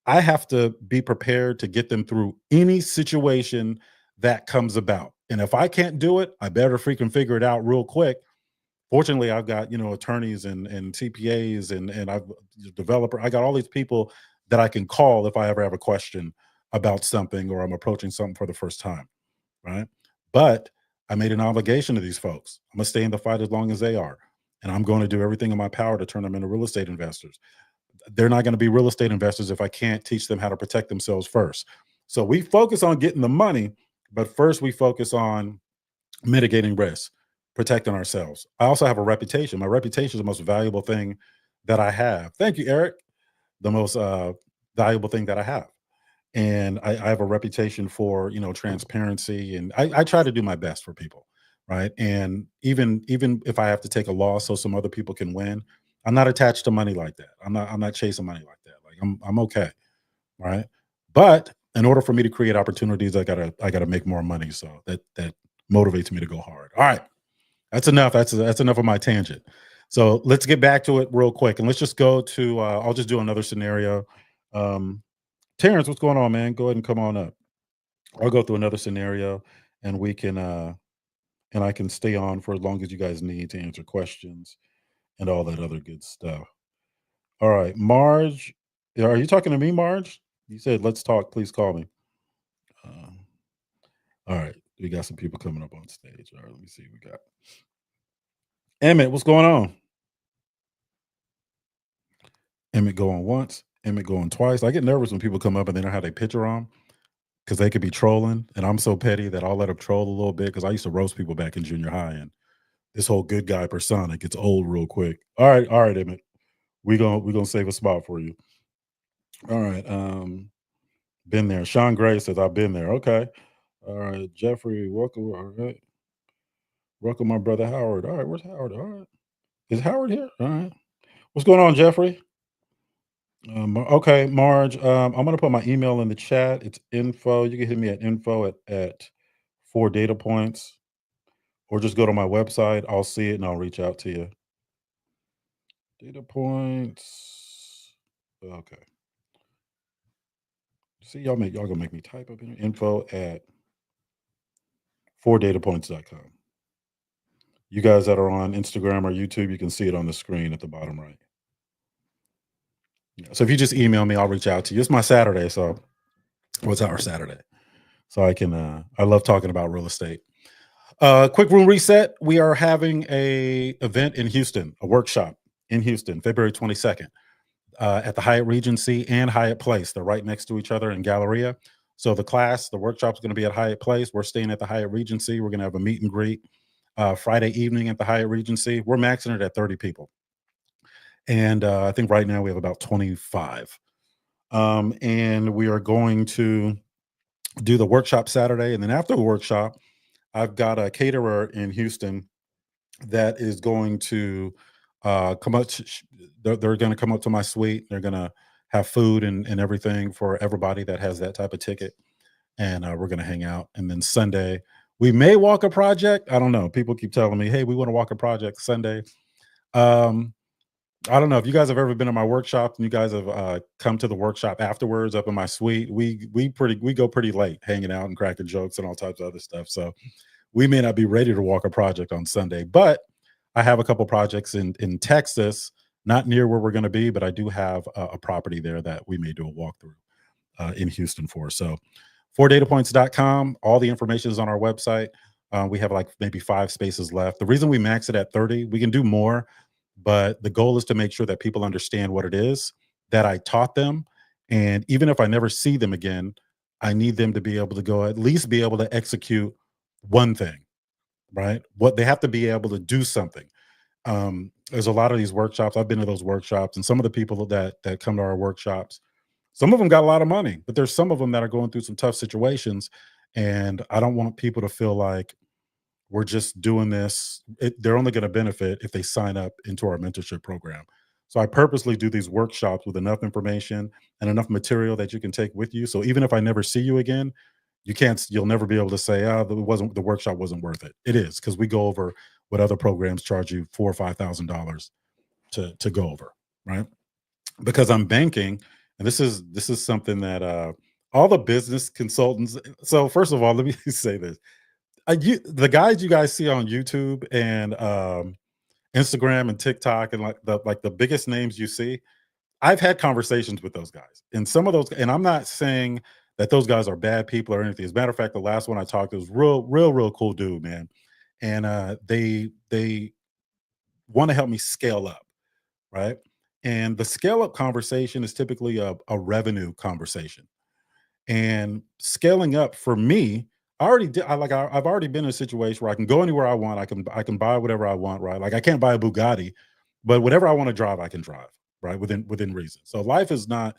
S1: I have to be prepared to get them through any situation that comes about. And if I can't do it, I better freaking figure it out real quick. Fortunately, I've got, attorneys and CPAs and I've developer. I got all these people that I can call if I ever have a question about something or I'm approaching something for the first time, right? But I made an obligation to these folks. I'm gonna stay in the fight as long as they are, and I'm going to do everything in my power to turn them into real estate investors. They're not going to be real estate investors if I can't teach them how to protect themselves first. So we focus on getting the money, but first we focus on mitigating risk, protecting ourselves. I also have a reputation. My reputation is the most valuable thing that I have. Thank you, Eric. The most valuable thing that I have. And I have a reputation for, transparency, and I try to do my best for people, right? And even if I have to take a loss so some other people can win, I'm not attached to money like that. I'm not chasing money like that. Like I'm okay, right? But in order for me to create opportunities, I gotta make more money. So that motivates me to go hard. All right, that's enough. That's enough of my tangent. So let's get back to it real quick, and let's just go to. I'll just do another scenario. Um, Terrence, what's going on, man? Go ahead and come on up. I'll go through another scenario, and we can and I can stay on for as long as you guys need to answer questions and all that other good stuff. All right, Marge, are you talking to me, Marge? You said let's talk. Please call me. Um, all right, we got some people coming up on stage. All right, let me see. We got Emmett. What's going on? Emmett going once. Emmett going twice. I get nervous when people come up and they don't have their picture on, because they could be trolling, and I'm so petty that I'll let them troll a little bit, because I used to roast people back in junior high, and this whole good guy persona gets old real quick. All right, Emmett. We're gonna save a spot for you. All right. Been there. Sean Gray says, I've been there. Okay. All right. Jeffrey, welcome. All right. Welcome, my brother Howard. All right, where's Howard? All right. Is Howard here? All right. What's going on, Jeffrey? Okay, Marge. I'm gonna put my email in the chat. It's info. You can hit me at info at 4 data points, or just go to my website. I'll see it and I'll reach out to you. Data points. Okay. See, y'all gonna make me type up in info at 4datapoints.com. You guys that are on Instagram or YouTube, you can see it on the screen at the bottom right. Yeah, so if you just email me, I'll reach out to you. It's my Saturday, so what's our Saturday? So I love talking about real estate. Quick room reset. We are having a event in Houston, a workshop in Houston, February 22nd, at the Hyatt Regency and Hyatt Place. They're right next to each other in Galleria. So the workshop's going to be at Hyatt Place. We're staying at the Hyatt Regency. We're going to have a meet and greet Friday evening at the Hyatt Regency. We're maxing it at 30 people. And I think right now we have about 25. And we are going to do the workshop Saturday. And then after the workshop, I've got a caterer in Houston that is going to come up. They're going to come up to my suite. They're going to have food and everything for everybody that has that type of ticket. And we're going to hang out. And then Sunday, we may walk a project. I don't know. People keep telling me, hey, we want to walk a project Sunday. I don't know if you guys have ever been in my workshop and you guys have come to the workshop afterwards up in my suite. We go pretty late hanging out and cracking jokes and all types of other stuff. So we may not be ready to walk a project on Sunday, but I have a couple projects in Texas, not near where we're going to be, but I do have a property there that we may do a walkthrough in Houston for. So 4datapoints.com, all the information is on our website. We have like maybe 5 spaces left. The reason we max it at 30, we can do more, but the goal is to make sure that people understand what it is that I taught them. And even if I never see them again, I need them to be able to go at least be able to execute one thing, right? What they have to be able to do something. There's a lot of these workshops. I've been to those workshops, and some of the people that come to our workshops, some of them got a lot of money, but there's some of them that are going through some tough situations. And I don't want people to feel like we're just doing this. They're only going to benefit if they sign up into our mentorship program. So I purposely do these workshops with enough information and enough material that you can take with you. So even if I never see you again, you'll never be able to say, oh, the workshop wasn't worth it. It is, because we go over what other programs charge you $4,000 or $5,000 to go over, right? Because I'm banking, and this is something that all the business consultants. So first of all, let me say this: the guys you guys see on YouTube and Instagram and TikTok and like the biggest names you see, I've had conversations with those guys, and some of those, and I'm not saying that those guys are bad people or anything. As a matter of fact, the last one I talked to was real cool dude, man. And they want to help me scale up, right? And the scale up conversation is typically a revenue conversation. And scaling up for me, I already did. I've already been in a situation where I can go anywhere I want. I can buy whatever I want, right? Like I can't buy a Bugatti, but whatever I want to drive, I can drive, right? Within reason. So life is not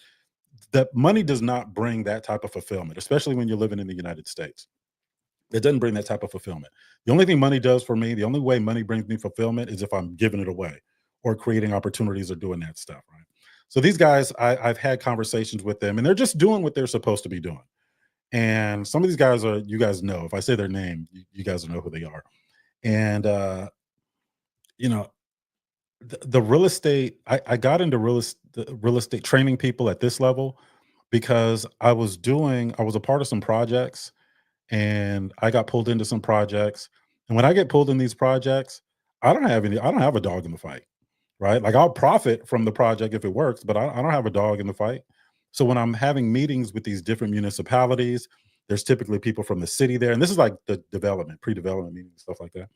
S1: that money does not bring that type of fulfillment, especially when you're living in the United States. It doesn't bring that type of fulfillment. The only thing money does for me, the only way money brings me fulfillment is if I'm giving it away or creating opportunities or doing that stuff, right? So these guys, I've had conversations with them, and they're just doing what they're supposed to be doing. And some of these guys are, you guys know, if I say their name, you guys will know who they are. And you know, the real estate, I got into real estate training people at this level because I was a part of some projects, and I got pulled into some projects. And when I get pulled in these projects, I don't have a dog in the fight, right? Like I'll profit from the project if it works, but I don't have a dog in the fight. So when I'm having meetings with these different municipalities, there's typically people from the city there. And this is like the pre-development meetings, stuff like that.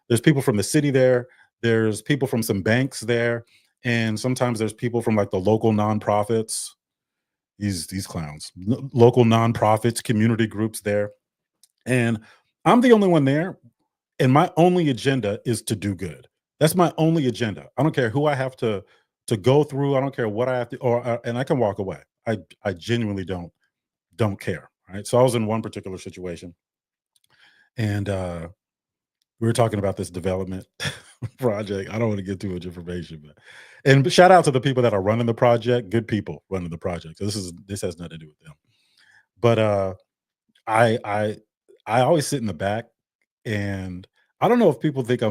S1: There's people from the city there. There's people from some banks there. And sometimes there's people from like the local nonprofits, these clowns, local nonprofits, community groups there. And I'm the only one there. And my only agenda is to do good. That's my only agenda. I don't care who I have to go through. I don't care what I have to, and I can walk away. I genuinely don't care. Right. So I was in one particular situation, and we were talking about this development project. I don't want to get too much information, but shout out to the people that are running the project. Good people running the project. So this has nothing to do with them. But I I I always sit in the back, and I don't know if people think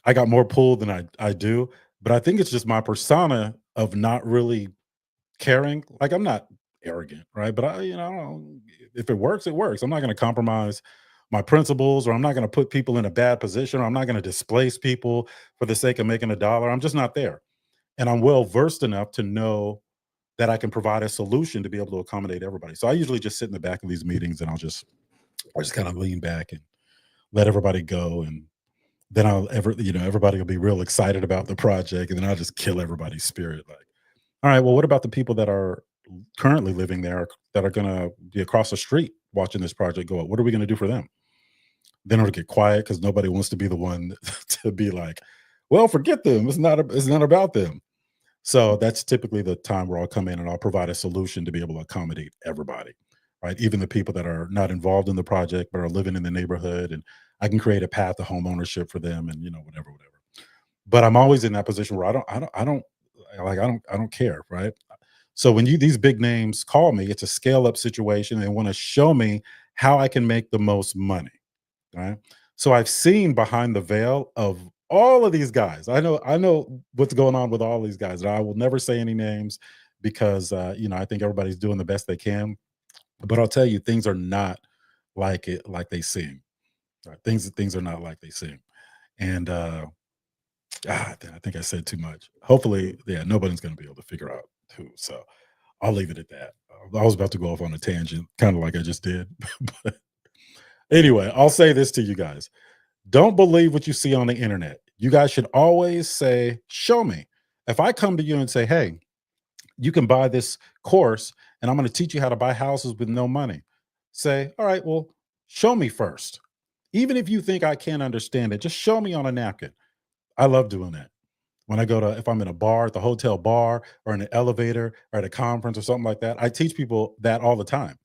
S1: I got more pull than I do, but I think it's just my persona of not really caring. Like, I'm not arrogant, right? But if it works, it works. I'm not going to compromise my principles, or I'm not going to put people in a bad position, or I'm not going to displace people for the sake of making a dollar. I'm just not there. And I'm well versed enough to know that I can provide a solution to be able to accommodate everybody. So I usually just sit in the back of these meetings, and I just kind of lean back and let everybody go. And then everybody will be real excited about the project, and then I'll just kill everybody's spirit. Like, all right, well, what about the people that are currently living there that are going to be across the street watching this project go up? What are we going to do for them? Then it'll get quiet because nobody wants to be the one to be like, well, forget them. It's not about them. So that's typically the time where I'll come in and I'll provide a solution to be able to accommodate everybody, right? Even the people that are not involved in the project but are living in the neighborhood, and I can create a path to home ownership for them, and whatever. But I'm always in that position where I don't care, right? So when these big names call me, it's a scale up situation. They want to show me how I can make the most money, right? So I've seen behind the veil of all of these guys. I know what's going on with all these guys. And I will never say any names because I think everybody's doing the best they can. But I'll tell you, things are not like they seem. Right? Things are not like they seem. And I think I said too much. Hopefully, yeah, nobody's going to be able to figure out who. So I'll leave it at that. I was about to go off on a tangent, kind of like I just did. But anyway, I'll say this to you guys: don't believe what you see on the internet. You guys should always say, "Show me." If I come to you and say, "Hey, you can buy this course, and I'm going to teach you how to buy houses with no money," say, "All right, well, show me first." Even if you think I can't understand it, just show me on a napkin. I love doing that. If I'm in a bar, at the hotel bar, or in an elevator, or at a conference or something like that, I teach people that all the time.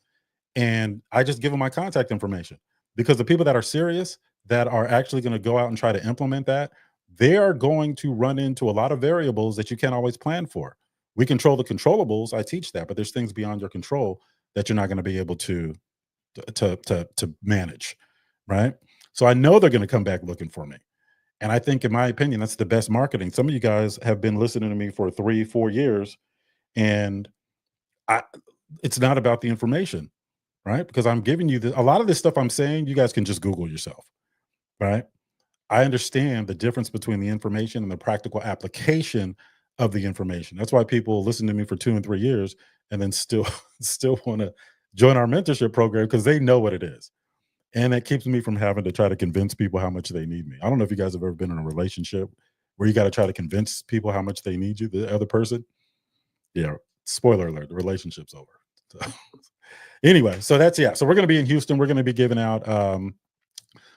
S1: And I just give them my contact information, because the people that are serious, that are actually going to go out and try to implement that, they are going to run into a lot of variables that you can't always plan for. We control the controllables. I teach that, but there's things beyond your control that you're not going to be able to manage, right? So I know they're going to come back looking for me. And I think, in my opinion, that's the best marketing. Some of you guys have been listening to me for 3, 4 years, and I, it's not about the information, right? Because I'm giving you a lot of this stuff I'm saying, you guys can just Google yourself, right? I understand the difference between the information and the practical application of the information. That's why people listen to me for 2 and 3 years and then still still want to join our mentorship program, because they know what it is. And it keeps me from having to try to convince people how much they need me. I don't know if you guys have ever been in a relationship where you got to try to convince people how much they need you, the other person. Yeah. Spoiler alert, the relationship's over. So, anyway, so yeah. So we're going to be in Houston. We're going to be giving out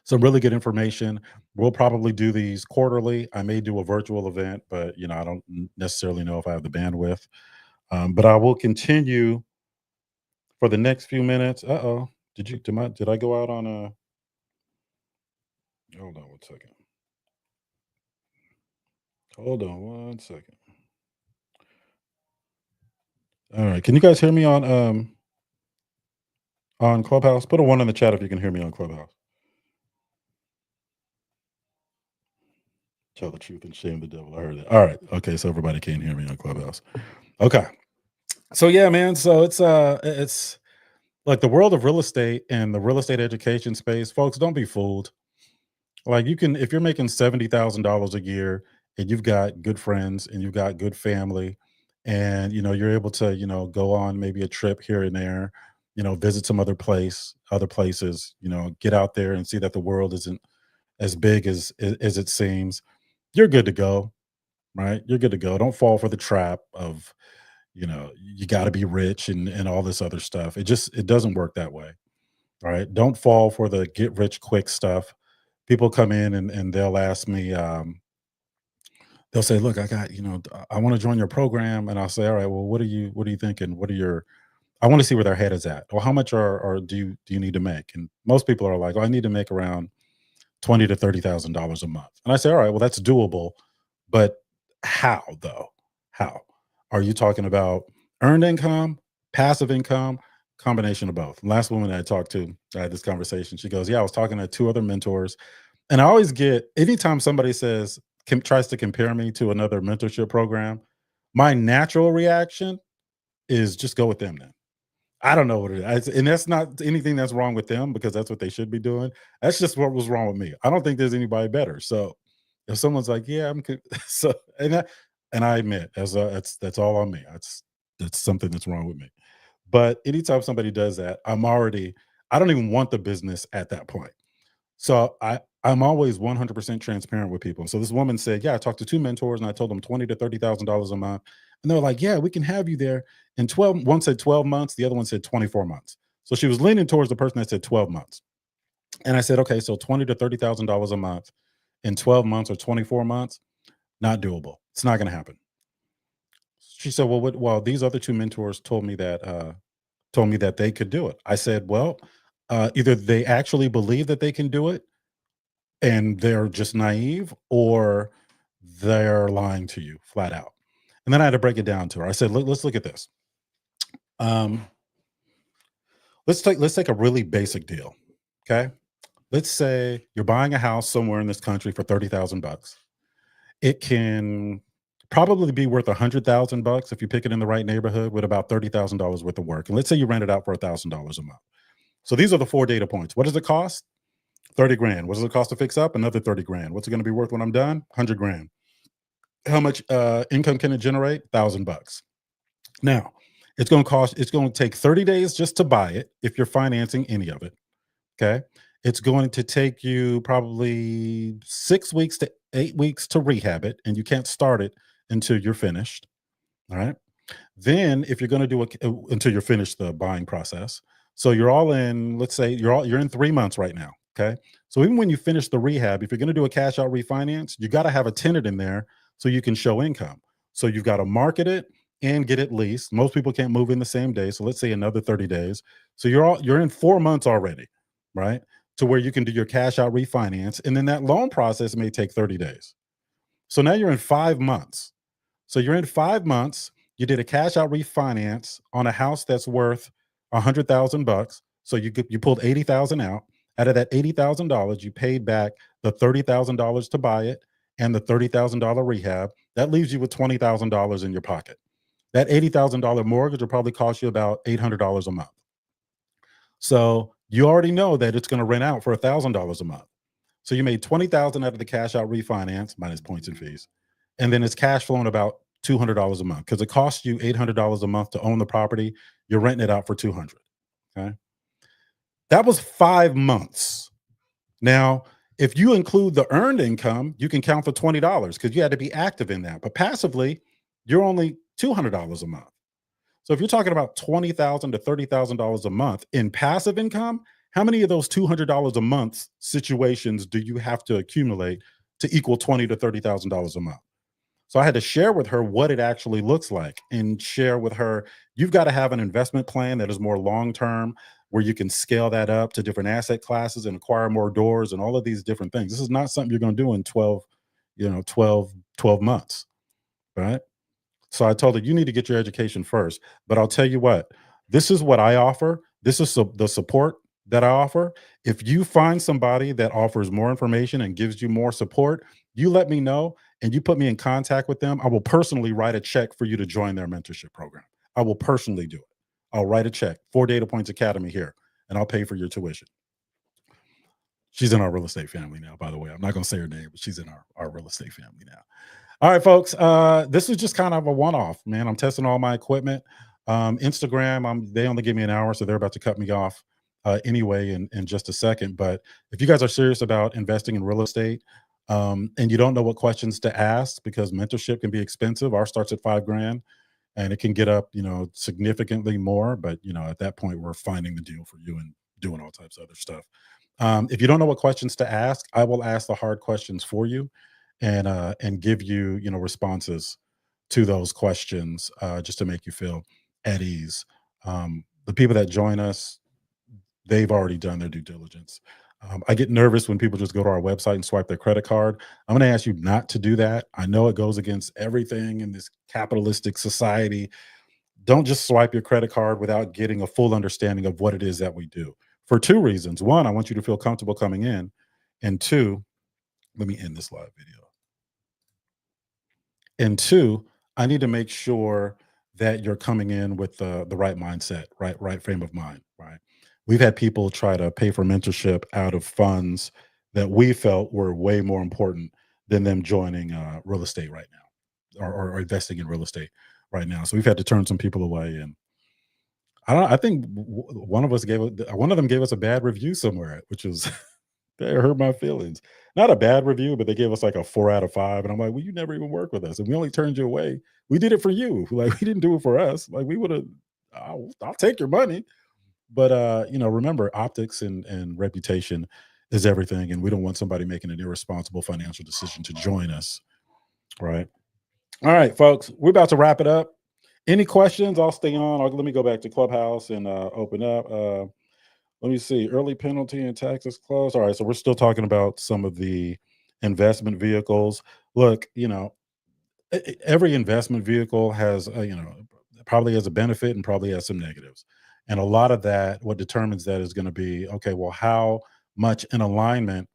S1: some really good information. We'll probably do these quarterly. I may do a virtual event, but I don't necessarily know if I have the bandwidth. But I will continue for the next few minutes. Uh-oh. Did I go out on a hold on one second. Hold on one second. All right. Can you guys hear me on Clubhouse? Put a one in the chat if you can hear me on Clubhouse. Tell the truth and shame the devil. I heard that. All right. Okay, so everybody can hear me on Clubhouse. Okay. So yeah, man. So it's like the world of real estate and the real estate education space, folks, don't be fooled. Like, if you're making $70,000 a year, and you've got good friends and you've got good family, and you're able to go on maybe a trip here and there, visit some other places, get out there and see that the world isn't as big as it seems. You're good to go, right? You're good to go. Don't fall for the trap of you got to be rich and all this other stuff. It doesn't work that way. All right. Don't fall for the get rich quick stuff, people come in and they'll ask me, they'll say, look, I got, I want to join your program. And I'll say, all right, well, what are you thinking? I want to see where their head is at. Well, how much or do you need to make? And most people are like, oh, I need to make around twenty to $30,000 a month. And I say, all right, well, that's doable, but how though? How? Are you talking about earned income, passive income, combination of both? Last woman I talked to, I had this conversation. She goes, yeah, I was talking to two other mentors, and I always get anytime somebody says tries to compare me to another mentorship program, my natural reaction is just go with them then. I don't know what it is. And that's not anything that's wrong with them because that's what they should be doing. That's just what was wrong with me. I don't think there's anybody better. So if someone's like, yeah, so and I admit that's all on me. That's something that's wrong with me. But anytime somebody does that, I don't even want the business at that point. So I'm always 100% transparent with people. So this woman said, "Yeah, I talked to two mentors and I told them 20 to $30,000 a month." And they're like, "Yeah, we can have you there in 12." One said 12 months, the other one said 24 months. So she was leaning towards the person that said 12 months. And I said, "Okay, so 20 to $30,000 a month in 12 months or 24 months, not doable. It's not going to happen." She said, "Well, these other two mentors told me that they could do it." I said, "Well, either they actually believe that they can do it and they're just naive, or they're lying to you flat out." And then I had to break it down to her. I said, let's look at this. Um, let's take a really basic deal. Okay. Let's say you're buying a house somewhere in this country for 30,000 bucks. It can probably be worth 100,000 bucks if you pick it in the right neighborhood with about $30,000 worth of work. And let's say you rent it out for $1,000 a month. So these are the four data points. What does it cost? 30 grand. What does it cost to fix up? Another 30 grand. What's it going to be worth when I'm done? 100 grand. How much income can it generate? 1,000 bucks. Now, it's going to take 30 days just to buy it if you're financing any of it. Okay. It's going to take you probably 6 weeks to 8 weeks to rehab it, and you can't start it until you're finished. All right. Then, if you're going to do it until you're finished the buying process, so you're all in. Let's say you're in 3 months right now. Okay, so even when you finish the rehab, if you're going to do a cash out refinance, you got to have a tenant in there so you can show income. So you've got to market it and get it leased. Most people can't move in the same day, so let's say another 30 days. So you're in 4 months already, right? To where you can do your cash out refinance, and then that loan process may take 30 days. So now you're in 5 months. So you're in 5 months. You did a cash out refinance on a house that's worth 100,000 bucks. So you pulled 80,000 out. Out of that $80,000, you paid back the $30,000 to buy it and the $30,000 rehab. That leaves you with $20,000 in your pocket. That $80,000 mortgage will probably cost you about $800 a month. So you already know that it's going to rent out for $1,000 a month. So you made 20,000 out of the cash out refinance minus points and fees. And then it's cash flowing about $200 a month because it costs you $800 a month to own the property. You're renting it out for 200. Okay. That was 5 months. Now, if you include the earned income, you can count for $20 because you had to be active in that. But passively, you're only $200 a month. So if you're talking about $20,000 to $30,000 a month in passive income, how many of those $200 a month situations do you have to accumulate to equal $20,000 to $30,000 a month? So I had to share with her what it actually looks like and share with her, you've got to have an investment plan that is more long term, where you can scale that up to different asset classes and acquire more doors and all of these different things. This is not something you're going to do in 12 months, right? So I told her, you need to get your education first. But I'll tell you what, this is what I offer. This is the support that I offer. If you find somebody that offers more information and gives you more support, you let me know and you put me in contact with them. I will personally write a check for you to join their mentorship program. I will personally do it. I'll write a check, 4 Data Points Academy here, and I'll pay for your tuition. She's in our real estate family now, by the way. I'm not going to say her name, but she's in our real estate family now. All right, folks. This is just kind of a one-off, man. I'm testing all my equipment. Instagram, they only give me an hour, so they're about to cut me off anyway in just a second. But if you guys are serious about investing in real estate, and you don't know what questions to ask because mentorship can be expensive, ours starts at 5 grand, and it can get up, significantly more. But at that point, we're finding the deal for you and doing all types of other stuff. If you don't know what questions to ask, I will ask the hard questions for you, and give you, responses to those questions, just to make you feel at ease. The people that join us, they've already done their due diligence. I get nervous when people just go to our website and swipe their credit card. I'm going to ask you not to do that. I know it goes against everything in this capitalistic society. Don't just swipe your credit card without getting a full understanding of what it is that we do, for two reasons. One, I want you to feel comfortable coming in. And two, let me end this live video. And two, I need to make sure that you're coming in with the right mindset, right frame of mind, right? We've had people try to pay for mentorship out of funds that we felt were way more important than them joining real estate right now, or investing in real estate right now. So we've had to turn some people away. And I don't. I think one of them gave us a bad review somewhere, which was that hurt my feelings. Not a bad review, but they gave us like a 4 out of 5, and I'm like, well, you never even worked with us, and we only turned you away. We did it for you. Like, we didn't do it for us. Like, we would have. I'll take your money, but remember, optics and reputation is everything, and we don't want somebody making an irresponsible financial decision to join us. Right. All right, folks, we're about to wrap it up. Any questions? I'll stay on. Let me go back to Clubhouse and open up. Let me see. Early penalty and taxes closed. All right, so we're still talking about some of the investment vehicles. Look, every investment vehicle has, probably has a benefit and probably has some negatives. And a lot of that, what determines that is going to be, okay, well, how much in alignment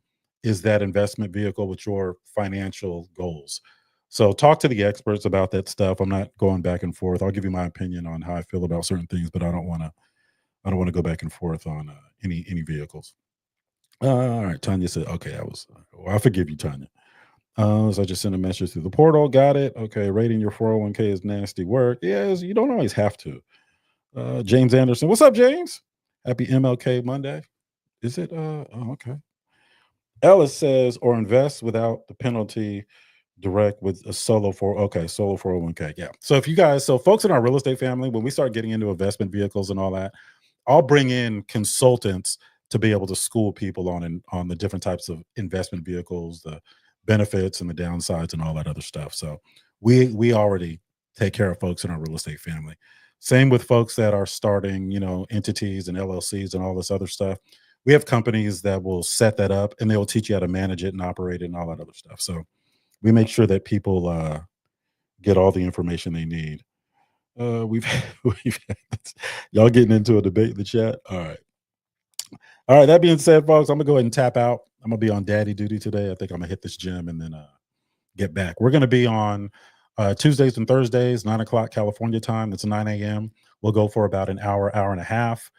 S1: is that investment vehicle with your financial goals? So talk to the experts about that stuff. I'm not going back and forth. I'll give you my opinion on how I feel about certain things, but I don't want to go back and forth on any vehicles. All right, Tanya said, okay, I forgive you, Tanya. So I just sent a message through the portal. Got it. Okay, rating your 401k is nasty work. Yes, you don't always have to. James Anderson, what's up, James? Happy MLK Monday. Is it? Okay. Ellis says, or invest without the penalty direct with a solo 401k. Yeah. So folks in our real estate family, when we start getting into investment vehicles and all that, I'll bring in consultants to be able to school people on the different types of investment vehicles, the benefits and the downsides and all that other stuff. So we already take care of folks in our real estate family. Same with folks that are starting, entities and LLCs and all this other stuff. We have companies that will set that up and they'll teach you how to manage it and operate it and all that other stuff. So we make sure that people get all the information they need. We've we've y'all getting into a debate in the chat. All right. That being said, folks, I'm gonna go ahead and tap out. I'm gonna be on daddy duty today. I think I'm gonna hit this gym and then get back. We're gonna be on Tuesdays and Thursdays, 9 o'clock California time. That's 9 a.m. We'll go for about an hour and a half.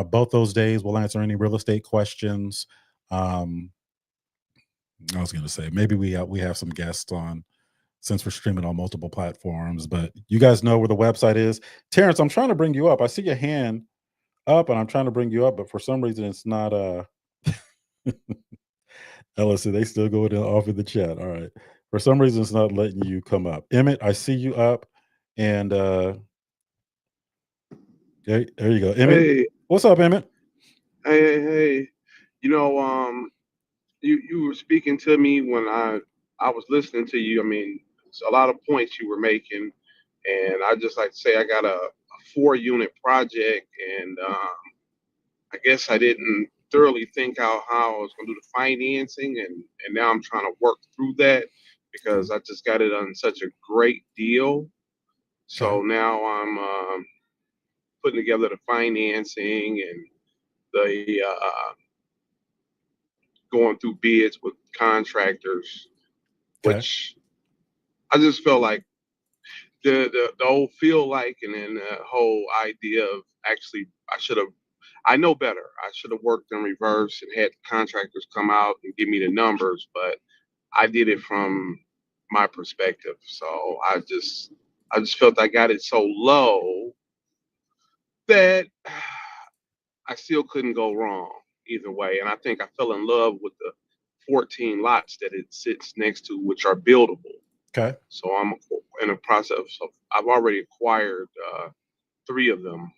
S1: Both those days, we'll answer any real estate questions. I was gonna say maybe we have some guests on, since we're streaming on multiple platforms, but you guys know where the website is. Terrence, I'm trying to bring you up. I see your hand up and I'm trying to bring you up, but for some reason it's not Ellison, they still going off in the chat. All right. For some reason it's not letting you come up. Emmett, I see you up, and there you go. Emmett.
S3: Hey,
S1: What's up, Emmett?
S3: hey. You know, you were speaking to me when I was listening to you. I mean, it's a lot of points you were making, and I just like to say I got a 4-unit project, and I guess I didn't thoroughly think how I was going to do the financing, and now I'm trying to work through that because I just got it on such a great deal. So
S1: Okay.
S3: now I'm putting together the financing and the going through bids with contractors,
S1: Okay.
S3: which I just felt like the whole feel like, and then the whole idea of actually I know better. I should have worked in reverse and had contractors come out and give me the numbers, but I did it from my perspective. So I just felt I got it so low that I still couldn't go wrong either way. And I think I fell in love with the 14 lots that it sits next to, which are buildable.
S1: Okay.
S3: So I'm in a process of, I've already acquired 3 of them.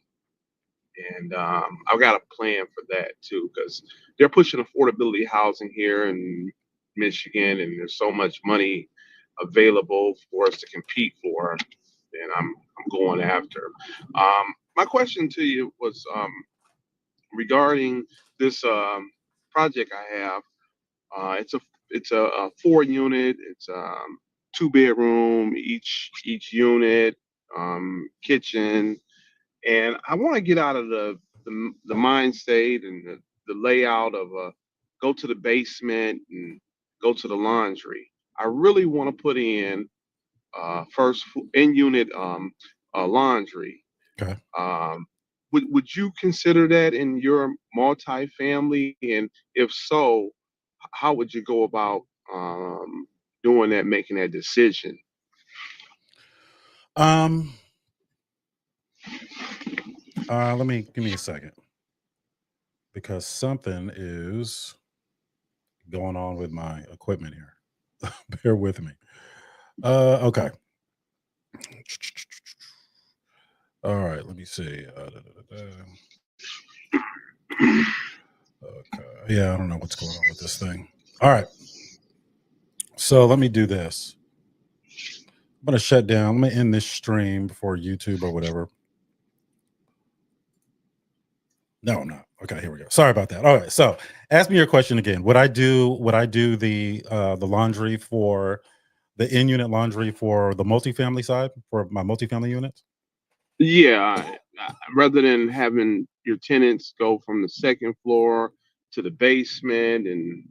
S3: And I've got a plan for that too, because they're pushing affordability housing here in Michigan, and there's so much money available for us to compete for, and I'm going after. My question to you was regarding this project I have. It's a 4 unit. It's 2 bedroom each unit, kitchen, and I want to get out of the mind state and the layout of go to the basement and go to the laundry. I really want to put in first in unit laundry.
S1: Okay.
S3: Would you consider that in your multifamily? And if so, how would you go about doing that, making that decision?
S1: Um, Let me give me a second because something is going on with my equipment here. Bear with me. Okay. All right, let me see. Okay. Yeah, I don't know what's going on with this thing. All right. So let me do this. I'm going to shut down. Let me end this stream before YouTube or whatever. No, I'm not. Okay, here we go. Sorry about that. All right. So ask me your question again. Would I do the laundry for the in-unit laundry for the multifamily side for my multifamily units?
S3: Yeah, rather than having your tenants go from the second floor to the basement and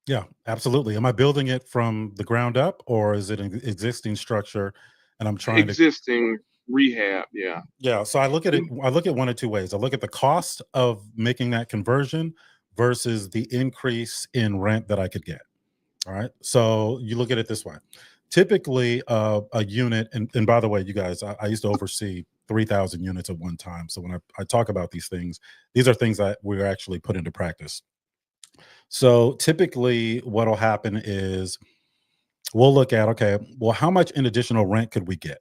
S1: Yeah, absolutely. Am I building it from the ground up or is it an existing structure and I'm trying to
S3: existing rehab. Yeah.
S1: Yeah, so I look at it. I look at one of two ways. I look at the cost of making that conversion versus the increase in rent that I could get. All right. So you look at it this way. Typically, a unit, and by the way, you guys, I used to oversee 3,000 units at one time. So when I talk about these are things that we're actually put into practice. So typically, what'll happen is we'll look at, okay, well, how much in additional rent could we get?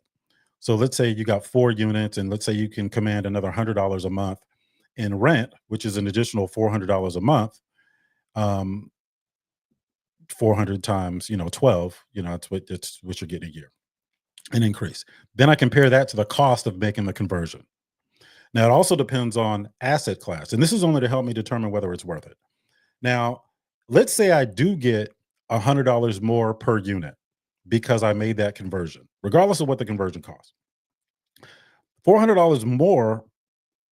S1: So let's say you got 4 units, and let's say you can command another $100 a month in rent, which is an additional $400 a month. 400 times 12, it's what you're getting a year, an increase. Then I compare that to the cost of making the conversion. Now it also depends on asset class, and this is only to help me determine whether it's worth it. Now let's say I do get $100 more per unit because I made that conversion, regardless of what the conversion costs. $400 more,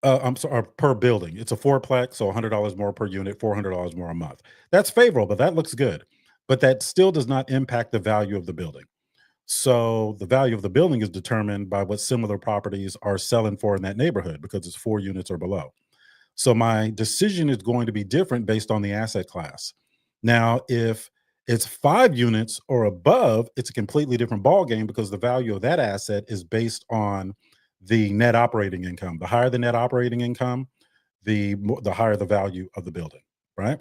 S1: I'm sorry, per building. It's a fourplex, so $100 more per unit, $400 more a month. That's favorable. That looks good, but that still does not impact the value of the building. So the value of the building is determined by what similar properties are selling for in that neighborhood because it's 4 units or below. So my decision is going to be different based on the asset class. Now, if it's 5 units or above, it's a completely different ball game because the value of that asset is based on the net operating income. The higher the net operating income, the higher the value of the building, right?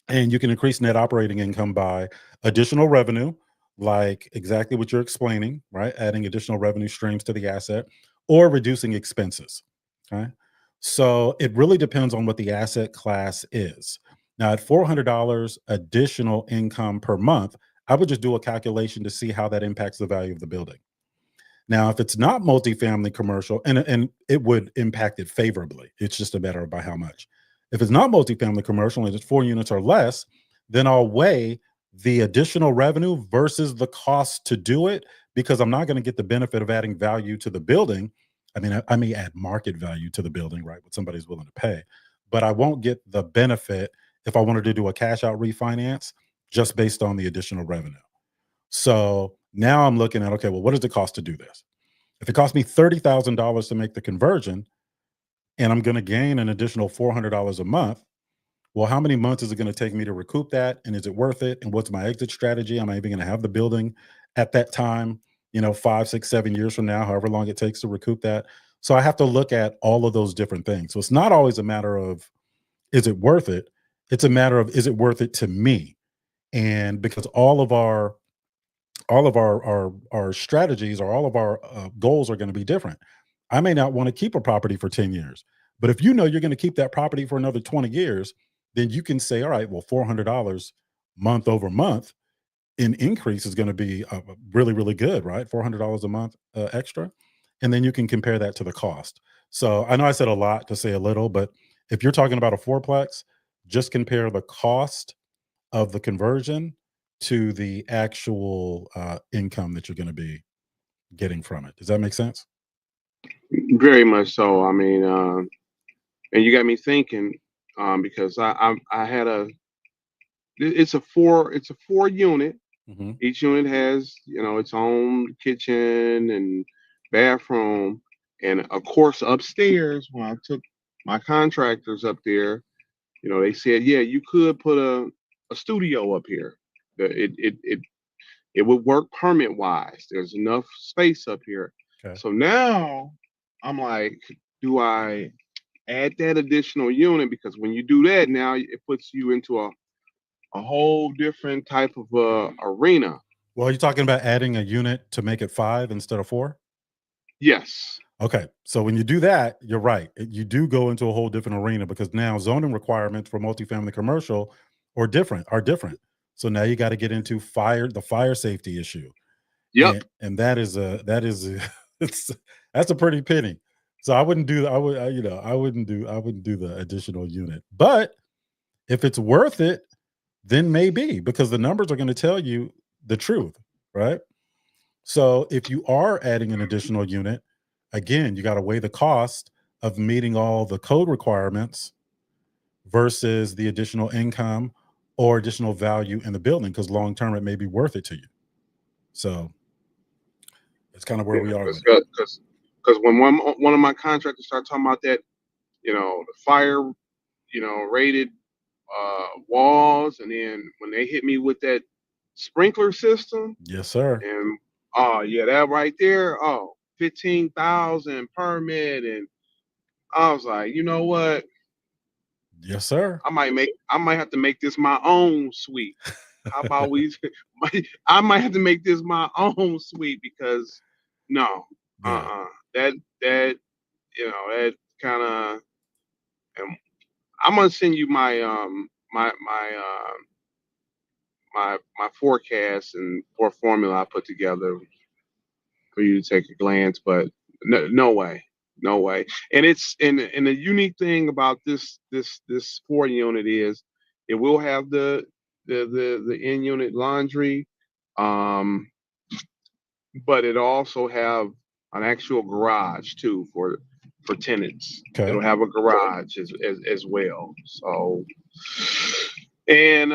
S1: And you can increase net operating income by additional revenue, like exactly what you're explaining, right? Adding additional revenue streams to the asset or reducing expenses. Okay. So it really depends on what the asset class is. Now, at $400 additional income per month, I would just do a calculation to see how that impacts the value of the building. Now, if it's not multifamily commercial, and it would impact it favorably, it's just a matter of by how much. If it's not multifamily commercial and it's 4 units or less, then I'll weigh the additional revenue versus the cost to do it because I'm not going to get the benefit of adding value to the building. I mean, I may add market value to the building, right? What somebody's willing to pay, but I won't get the benefit if I wanted to do a cash out refinance just based on the additional revenue. So now I'm looking at, okay, well, what does it cost to do this? If it costs me $30,000 to make the conversion and I'm going to gain an additional $400 a month, well, how many months is it going to take me to recoup that? And is it worth it? And what's my exit strategy? Am I even going to have the building at that time, 5, 6, 7 years from now, however long it takes to recoup that? So I have to look at all of those different things. So it's not always a matter of, is it worth it? It's a matter of, is it worth it to me? And because all of our strategies or all of our goals are going to be different. I may not want to keep a property for 10 years, But if you know you're going to keep that property for another 20 years, then you can say, all right, well, $400 month over month in increase is going to be really, really good, right? $400 a month extra. And then you can compare that to the cost. So I know I said a lot to say a little, but if you're talking about a fourplex, just compare the cost of the conversion to the actual income that you're going to be getting from it. Does that make sense?
S3: Very much so. I mean, and you got me thinking, because I had it's a four unit.
S1: Hmm.
S3: Each unit has, its own kitchen and bathroom, and of course upstairs. When I took my contractors up there, they said, yeah, you could put a studio up here. It would work permit wise. There's enough space up here.
S1: Okay.
S3: So now I'm like, do I add that additional unit? Because when you do that, now it puts you into a whole different type of arena.
S1: Well, you're talking about adding a unit to make it 5 instead of 4?
S3: Yes.
S1: Okay. So when you do that, you're right. You do go into a whole different arena because now zoning requirements for multifamily commercial are different. So now you got to get into the fire safety issue.
S3: Yep.
S1: And that's a pretty penny. So I wouldn't do I wouldn't do the additional unit. But if it's worth it, then maybe, because the numbers are going to tell you the truth, right? So if you are adding an additional unit, again, you got to weigh the cost of meeting all the code requirements versus the additional income or additional value in the building, because long term it may be worth it to you. So it's kind of where we are with it.
S3: Because when one of my contractors started talking about that, the fire, rated walls, and then when they hit me with that sprinkler system,
S1: Yes, sir.
S3: and oh yeah, that right there, 15,000 permit, and I was like, you know what?
S1: Yes, sir.
S3: I might have to make this my own suite. How about we? I might have to make this my own suite, because no,
S1: Yeah.
S3: that that kind of. And I'm gonna send you my forecast and for formula I put together for you to take a glance. But no way, no way. And the unique thing about this 4 unit is it will have the in unit laundry, um, but it also have an actual garage too for tenants.
S1: Okay.
S3: It'll have a garage as well. So, and